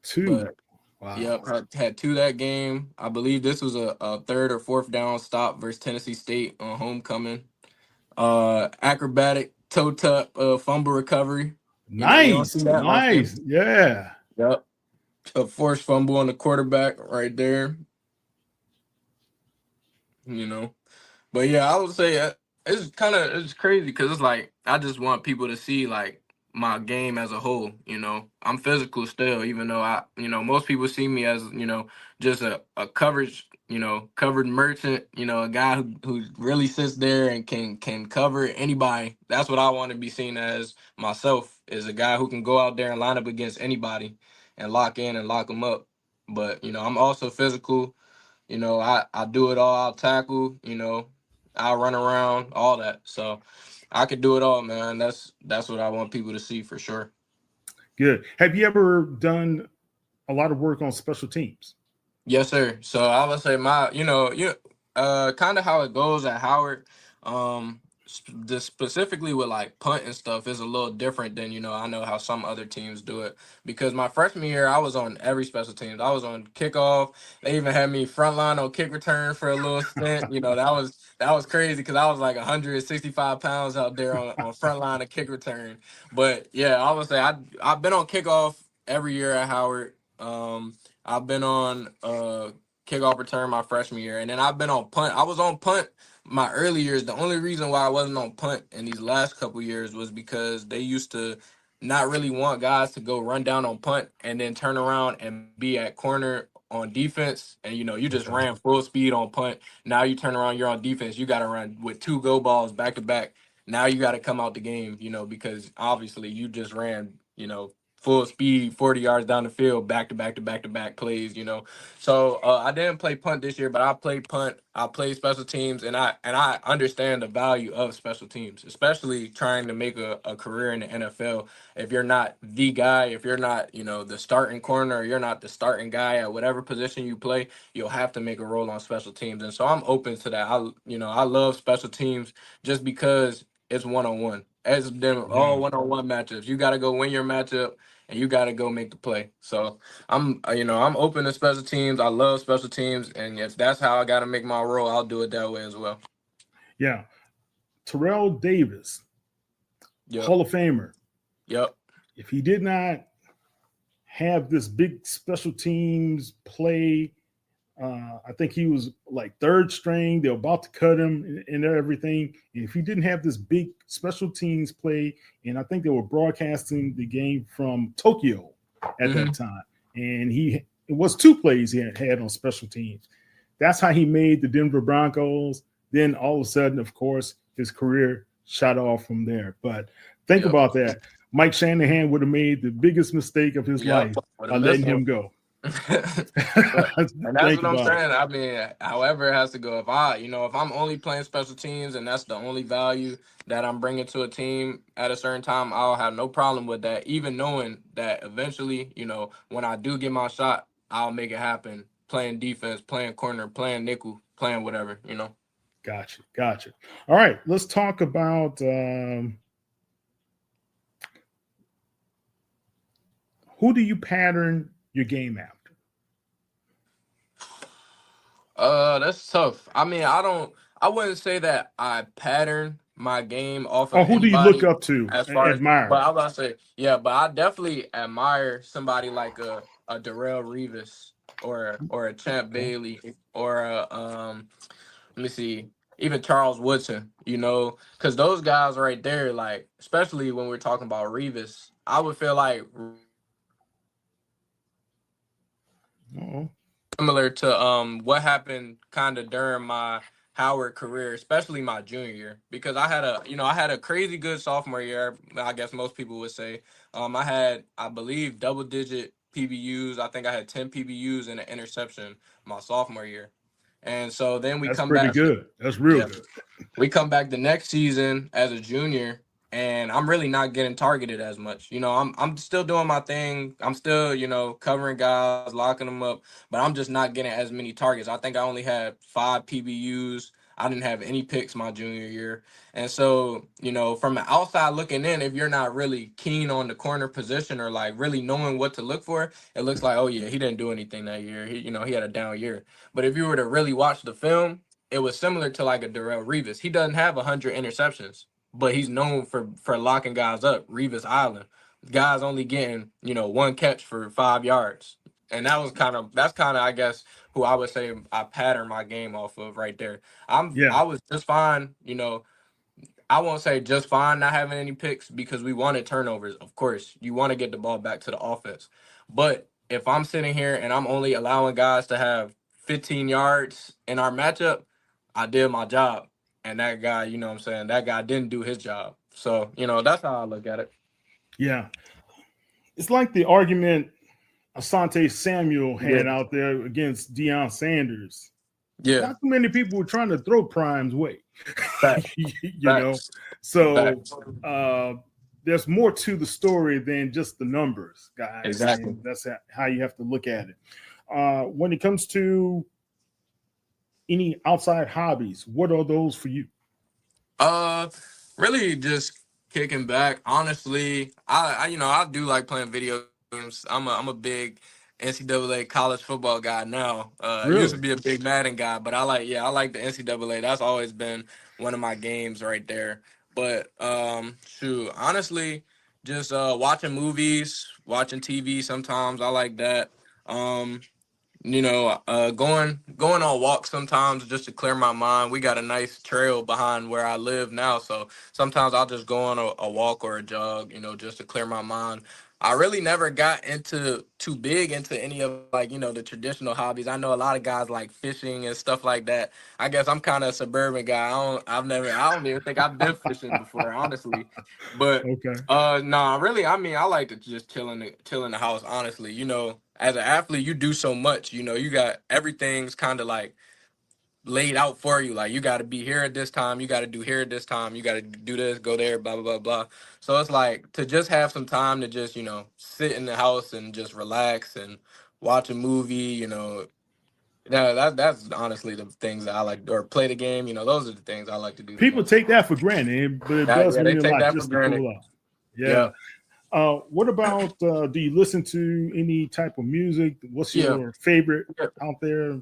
2. But, wow. Yep, had 2 that game. I believe this was a third or fourth down stop versus Tennessee State on homecoming. Acrobatic toe tap fumble recovery. Nice. You don't see that nice. often. Yeah. Yep. A forced fumble on the quarterback right there. But yeah, I would say it's crazy because it's like I just want people to see like my game as a whole. I'm physical still, even though most people see me as just a coverage covered merchant, a guy who really sits there and can cover anybody. That's what I want to be seen as myself, is a guy who can go out there and line up against anybody and lock in and lock them up. But I'm also physical. I do it all. I'll tackle, I'll run around, all that. So I could do it all, man. That's what I want people to see for sure. Good. Have you ever done a lot of work on special teams? Yes, sir. So I would say kind of how it goes at Howard. Specifically with like punt and stuff is a little different than I know how some other teams do it, because my freshman year I was on every special teams. I was on kickoff. They even had me front line on kick return for a little stint. That was crazy because I was like 165 pounds out there on front line of kick return. But yeah, I would say I've been on kickoff every year at Howard. I've been on kickoff return my freshman year, and then I've been on punt. I was on punt my early years. The only reason why I wasn't on punt in these last couple years was because they used to not really want guys to go run down on punt and then turn around and be at corner on defense. And you just ran full speed on punt. Now you turn around, you're on defense. You got to run with 2 go balls back to back. Now you got to come out the game, because obviously you just ran, full speed, 40 yards down the field, back to back to back to back plays, So I didn't play punt this year, but I played punt. I played special teams, and I understand the value of special teams, especially trying to make a career in the NFL. If you're not the guy, if you're not, the starting corner, or you're not the starting guy at whatever position you play, you'll have to make a role on special teams. And so I'm open to that. I love special teams just because it's one-on-one. As them all one-on-one matchups. You got to go win your matchup, and you got to go make the play. So I'm open to special teams. I love special teams, and if that's how I got to make my role, I'll do it that way as well. Yeah, Terrell Davis, Yep. Hall of Famer. Yep. If he did not have this big special teams play, I think he was like 3rd string. They're about to cut him and everything. And if he didn't have this big special teams play, and I think they were broadcasting the game from Tokyo at that time, and it was 2 plays he had on special teams. That's how he made the Denver Broncos. Then all of a sudden, of course, his career shot off from there. But think about that. Mike Shanahan would have made the biggest mistake of his life by letting him go. And that's what I'm saying. I mean, however it has to go. If I'm only playing special teams and that's the only value that I'm bringing to a team at a certain time, I'll have no problem with that. Even knowing that eventually, when I do get my shot, I'll make it happen. Playing defense, playing corner, playing nickel, playing whatever. Gotcha. All right, let's talk about who do you pattern your game after? That's tough. I mean, I wouldn't say that I pattern my game off of who do you look up to as far admire? But I was about to say, yeah, but I definitely admire somebody like a Darrell Revis or a Champ Bailey or let me see, even Charles Woodson, because those guys right there, like, especially when we're talking about Revis, I would feel like similar to what happened kind of during my Howard career, especially my junior year, because I had a crazy good sophomore year. I guess most people would say I had, I believe, double-digit PBUs. I think I had 10 PBUs and an interception my sophomore year. And so then we come back. That's pretty good. That's real good. We come back the next season as a junior, and I'm really not getting targeted as much. You know, I'm still doing my thing. I'm still, you know, covering guys, locking them up, but I'm just not getting as many targets. I think I only had 5 PBUs. I didn't have any picks my junior year. And so, you know, from the outside looking in, if you're not really keen on the corner position or like really knowing what to look for, it looks like, oh yeah, he didn't do anything that year. He, you know, he had a down year. But if you were to really watch the film, it was similar to like a Darrell Revis. He doesn't have 100 interceptions, but he's known for locking guys up. Revis Island, guys only getting, you know, 1 catch for 5 yards, and that's kind of I guess who I would say I pattern my game off of right there. I was just fine, you know. I won't say just fine not having any picks because we wanted turnovers. Of course, you want to get the ball back to the offense, but if I'm sitting here and I'm only allowing guys to have 15 yards in our matchup, I did my job. And that guy, you know what I'm saying, that guy didn't do his job. So, you know, that's how I look at it. Yeah. It's like the argument Asante Samuel had out there against Deion Sanders. Yeah. Not too many people were trying to throw Prime's way. you know? Facts. So there's more to the story than just the numbers, guys. Exactly. And that's how you have to look at it. When it comes to any outside hobbies, what are those for you? Really just kicking back. Honestly, I do like playing video games. I'm a big NCAA college football guy now. I used to be a big Madden guy, but I like the NCAA. That's always been one of my games right there. But honestly, just watching movies, watching TV sometimes. I like that. You know, going on walks sometimes just to clear my mind. We got a nice trail behind where I live now, so sometimes I'll just go on a walk or a jog, you know, just to clear my mind. I really never got too big into any of, like, you know, the traditional hobbies. I know a lot of guys like fishing and stuff like that. I guess I'm kind of a suburban guy. I don't even think I've been fishing before, honestly. But really, I mean, I like to just chill in the house, honestly. You know, as an athlete, you do so much. You know, you got everything's kind of like laid out for you. Like, you got to be here at this time, you got to do here at this time, you got to do this, go there, blah blah blah blah. So it's like to just have some time to just, you know, sit in the house and just relax and watch a movie. You know, that's honestly the things that I like, or play the game. You know, those are the things I like to do. People take that for granted, but it does mean a lot just to cool off. Yeah. What about, do you listen to any type of music? What's your favorite out there?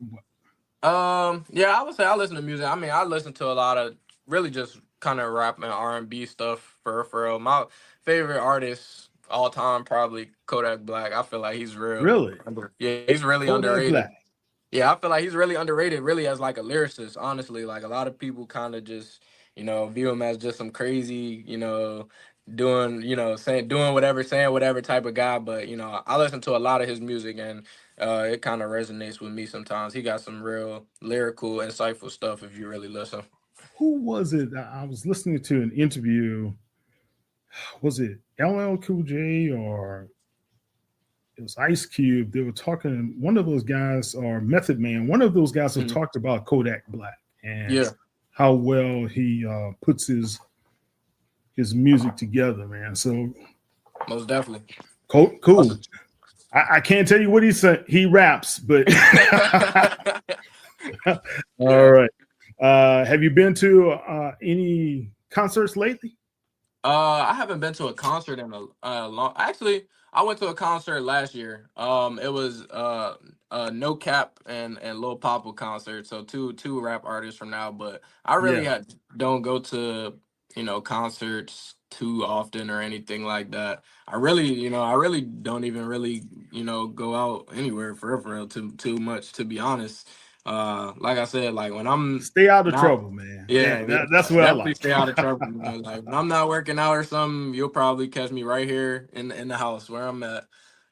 I would say I listen to music. I mean, I listen to a lot of really just kind of rap and R&B stuff for real. My favorite artist all time, probably Kodak Black. I feel like he's Really? He's really Kodak underrated. Black. Yeah, I feel like he's really underrated, really, as like a lyricist, honestly. Like, a lot of people kind of just, you know, view him as just some crazy, you know, doing whatever, saying whatever type of guy. But, you know, I listen to a lot of his music, and it kind of resonates with me sometimes. He got some real lyrical, insightful stuff if you really listen. Who was it? I was listening to an interview. Was it LL Cool J or it was Ice Cube? They were talking, one of those guys, or Method Man, one of those guys who talked about Kodak Black and how well he puts his music together, man. So most definitely. Cool. I can't tell you what he said. He raps, but all right. Have you been to any concerts lately? I haven't been to a concert in a long. Actually, I went to a concert last year. It was No Cap and Lil Papa concert. So two rap artists from now. But I really don't go to, you know, concerts too often or anything like that. I really don't even really, you know, go out anywhere for real too much, to be honest. Like I said, like when I'm stay out of trouble, man. Yeah, that's what I like. Stay out of trouble. You know, like when I'm not working out or something, you'll probably catch me right here in the house where I'm at.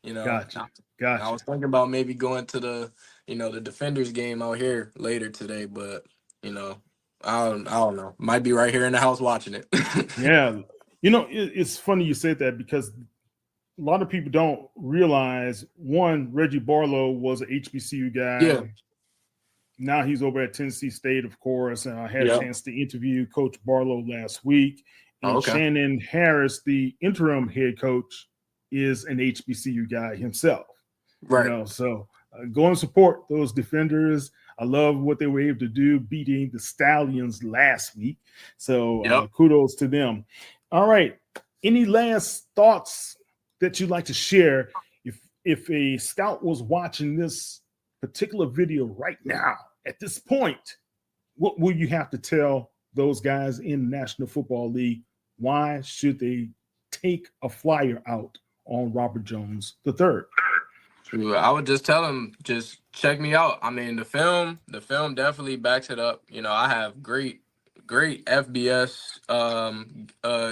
You know, Gotcha. I was thinking about maybe going to the Defenders game out here later today, but you know, I don't know. Might be right here in the house watching it. Yeah, you know, it's funny you said that because a lot of people don't realize, one, Reggie Barlow was an HBCU guy. Yeah. Now he's over at Tennessee State, of course. And I had a chance to interview Coach Barlow last week. Oh, And okay. Shannon Harris, the interim head coach, is an HBCU guy himself. Right. So go and support those defenders. I love what they were able to do, beating the Stallions last week. So kudos to them. All right. Any last thoughts that you'd like to share? If a scout was watching this particular video right now, at this point, what will you have to tell those guys in the National Football League? Why should they take a flyer out on Robert Jones III? True. I would just tell them, just check me out. I mean, the film definitely backs it up. I have great FBS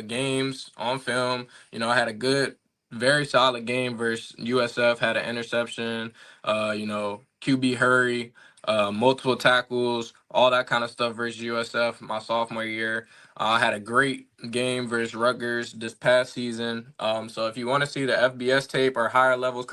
games on film. I had a good, very solid game versus USF, had an interception, QB hurry, multiple tackles, all that kind of stuff versus USF my sophomore year. I had a great game versus Rutgers this past season. So if you want to see the FBS tape or higher levels of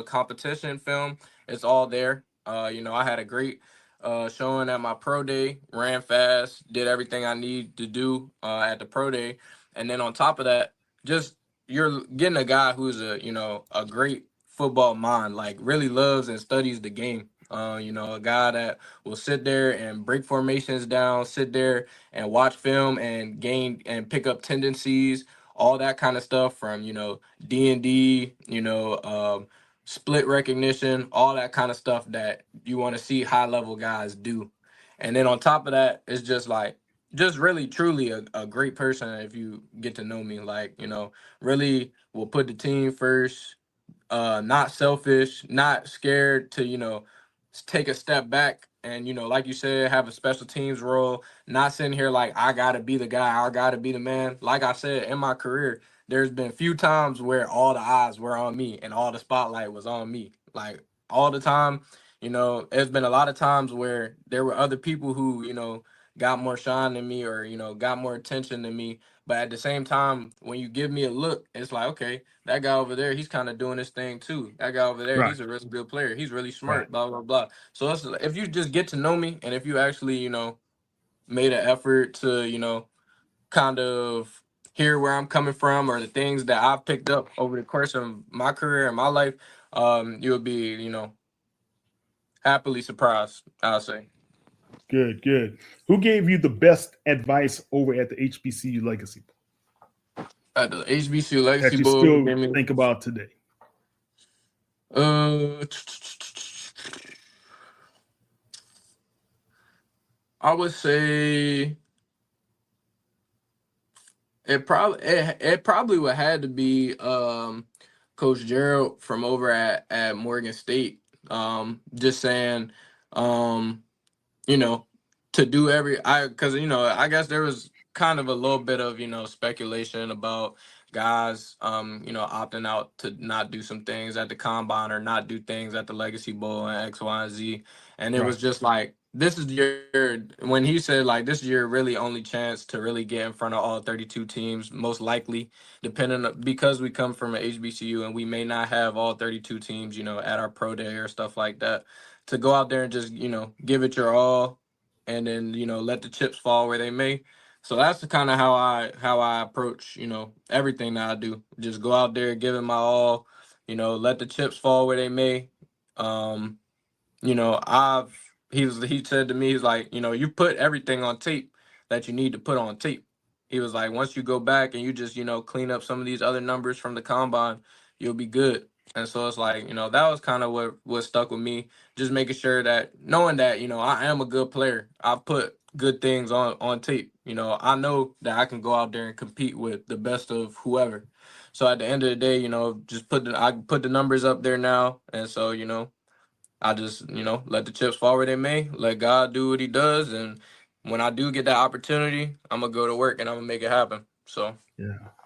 competition film, it's all there. I had a great showing at my pro day, ran fast, did everything I need to do at the pro day. And then on top of that, just you're getting a guy who's a great football mind, like really loves and studies the game. A guy that will sit there and break formations down, sit there and watch film and gain and pick up tendencies, all that kind of stuff from, D&D, split recognition, all that kind of stuff that you want to see high level guys do. And then on top of that, it's just really truly a great person. If you get to know me, really will put the team first, not selfish, not scared to, take a step back and, like you said, have a special teams role, not sitting here like, I got to be the guy, I got to be the man. Like I said, in my career, there's been a few times where all the eyes were on me and all the spotlight was on me. Like all the time, there's been a lot of times where there were other people who, got more shine than me or, got more attention than me. But at the same time, when you give me a look, it's like, okay, that guy over there, he's kind of doing his thing too. That guy over there, Right. he's a really good player. He's really smart, Right. blah, blah, blah. So if you just get to know me and if you actually, made an effort to, kind of hear where I'm coming from or the things that I've picked up over the course of my career and my life, you'll be, happily surprised, I'll say. Good. Who gave you the best advice over at the HBCU Legacy Bowl? At the HBCU Legacy that you Bowl, still think about today? I would say it probably would have to be Coach Gerald from over at Morgan State. Just saying, to do because I guess there was kind of a little bit of speculation about guys opting out to not do some things at the combine or not do things at the Legacy Bowl and X, Y, and Z, and it was just like, this is when he said like, this is your really only chance to really get in front of all 32 teams, most likely, because we come from an HBCU and we may not have all 32 teams at our pro day or stuff like that, to go out there and just give it your all and then let the chips fall where they may. So that's the kind of how I approach everything that I do. Just go out there, give it my all, let the chips fall where they may. He said to me, he's like, you put everything on tape that you need to put on tape. He was like, once you go back and you just clean up some of these other numbers from the combine, you'll be good. And so it's like, that was kind of what stuck with me, just making sure that, knowing that, I am a good player. I put good things on tape. I know that I can go out there and compete with the best of whoever. So at the end of the day, just I put the numbers up there now. And so, I just, let the chips fall where they may, let God do what he does. And when I do get that opportunity, I'm going to go to work and I'm going to make it happen. So,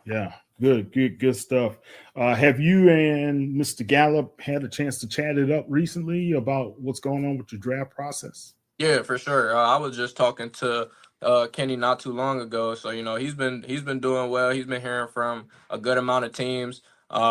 yeah. Good stuff. Have you and Mr. Gallup had a chance to chat it up recently about what's going on with your draft process? Yeah, for sure. I was just talking to Kenny not too long ago. So, he's been doing well. He's been hearing from a good amount of teams.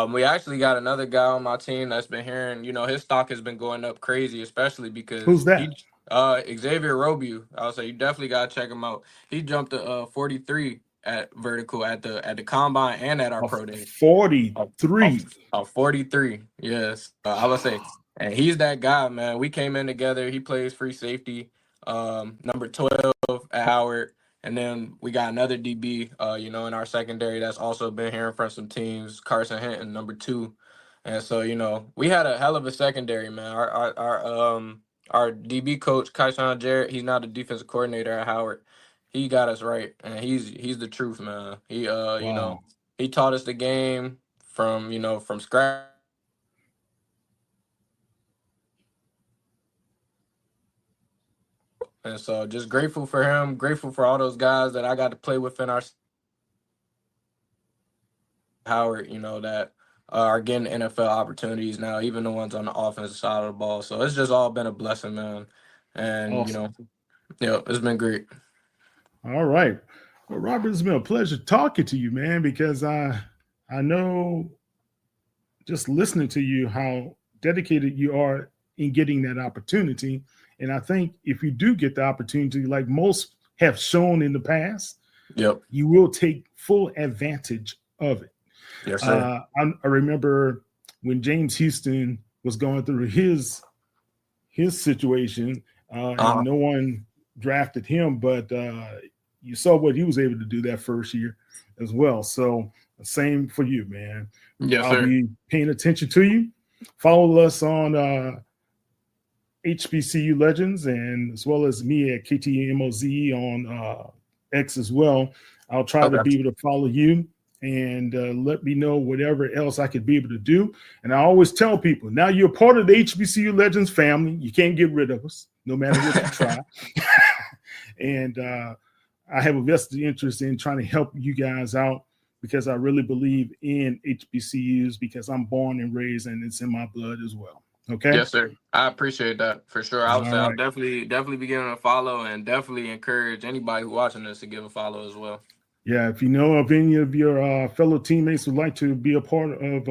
We actually got another guy on my team that's been hearing, his stock has been going up crazy, especially because who's that? Xavier Robiu. I would say you definitely gotta check him out. He jumped to 43 at vertical at the combine and at our pro day. 43. 43. Yes, I would say, and he's that guy, man. We came in together. He plays free safety, number 12 at Howard, and then we got another DB, in our secondary that's also been hearing from some teams. Carson Hinton, number 2, and so we had a hell of a secondary, man. Our DB coach, Kaishan Jarrett, he's now the defensive coordinator at Howard. He got us right, and he's the truth, man. He he taught us the game from scratch. And so just grateful for him, grateful for all those guys that I got to play with in our Howard, that are getting NFL opportunities now, even the ones on the offensive side of the ball. So it's just all been a blessing, man. And, Awesome. It's been great. All right. Well, Robert, it's been a pleasure talking to you, man, because I know just listening to you how dedicated you are in getting that opportunity. And I think if you do get the opportunity, like most have shown in the past, yep, you will take full advantage of it. Yes, sir. I remember when James Houston was going through his situation, and no one drafted him, but you saw what he was able to do that first year as well. So same for you, man. Yes, I'll sir. be paying attention to you. Follow us on HBCU Legends, and as well as me at KTMOZ on X as well. I'll try to be able to follow you and let me know whatever else I could be able to do. And I always tell people, now you're part of the HBCU Legends family. You can't get rid of us, no matter what you try. And I have a vested interest in trying to help you guys out because I really believe in HBCUs because I'm born and raised and it's in my blood as well. Okay. Yes, sir. I appreciate that for sure. I would say All I'll right. definitely be giving a follow and definitely encourage anybody who's watching this to give a follow as well. Yeah, if you know of any of your fellow teammates who'd like to be a part of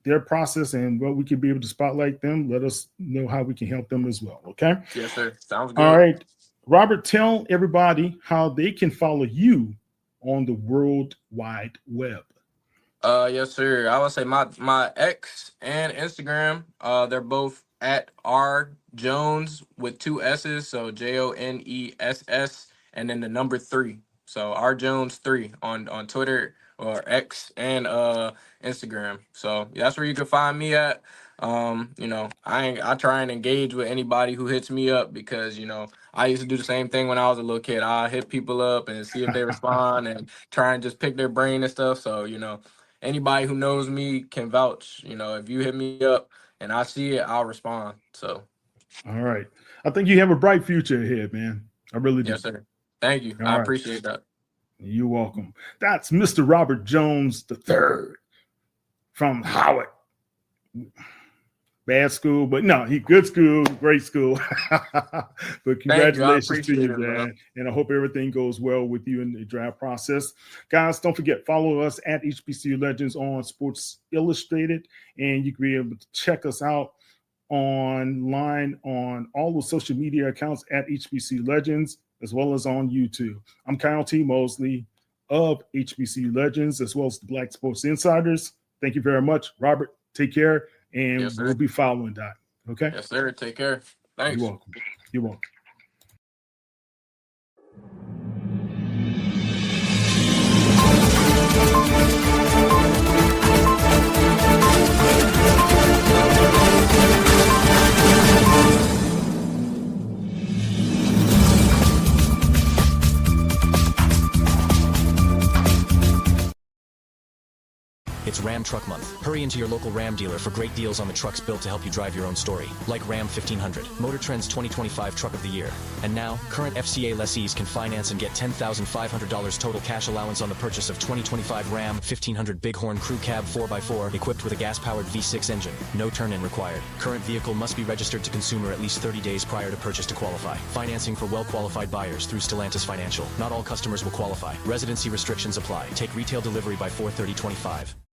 their process and what we could be able to spotlight them, let us know how we can help them as well. Okay. Yes, sir. Sounds good. All right. Robert, tell everybody how they can follow you on the World Wide Web. Yes, sir. I would say my X and Instagram, they're both at R Jones with 2 S's, so JONESS, and then the number 3. So R Jones 3 on Twitter or X and Instagram. So that's where you can find me at. I try and engage with anybody who hits me up because I used to do the same thing when I was a little kid. I hit people up and see if they respond and try and just pick their brain and stuff. So anybody who knows me can vouch. If you hit me up and I see it, I'll respond. So all right, I think you have a bright future ahead, man. I really do. Yes, sir. Thank you. I appreciate that. You're welcome. That's Mr. Robert Jones III from Howard. Bad school, but no, he good school, great school. But congratulations to you, man. And I hope everything goes well with you in the draft process. Guys, don't forget, follow us at HBCU Legends on Sports Illustrated, and you can be able to check us out online on all the social media accounts at HBCU Legends, as well as on YouTube. I'm Kyle T. Mosley of HBCU Legends, as well as the Black Sports Insiders. Thank you very much, Robert. Take care. And yes, we'll be following that. Okay? Yes, sir. Take care. Thanks. You're welcome. You're welcome. It's Ram Truck Month. Hurry into your local Ram dealer for great deals on the trucks built to help you drive your own story, like Ram 1500, Motor Trend's 2025 Truck of the Year. And now, current FCA lessees can finance and get $10,500 total cash allowance on the purchase of 2025 Ram 1500 Bighorn Crew Cab 4x4 equipped with a gas-powered V6 engine. No turn-in required. Current vehicle must be registered to consumer at least 30 days prior to purchase to qualify. Financing for well-qualified buyers through Stellantis Financial. Not all customers will qualify. Residency restrictions apply. Take retail delivery by 4/30/25.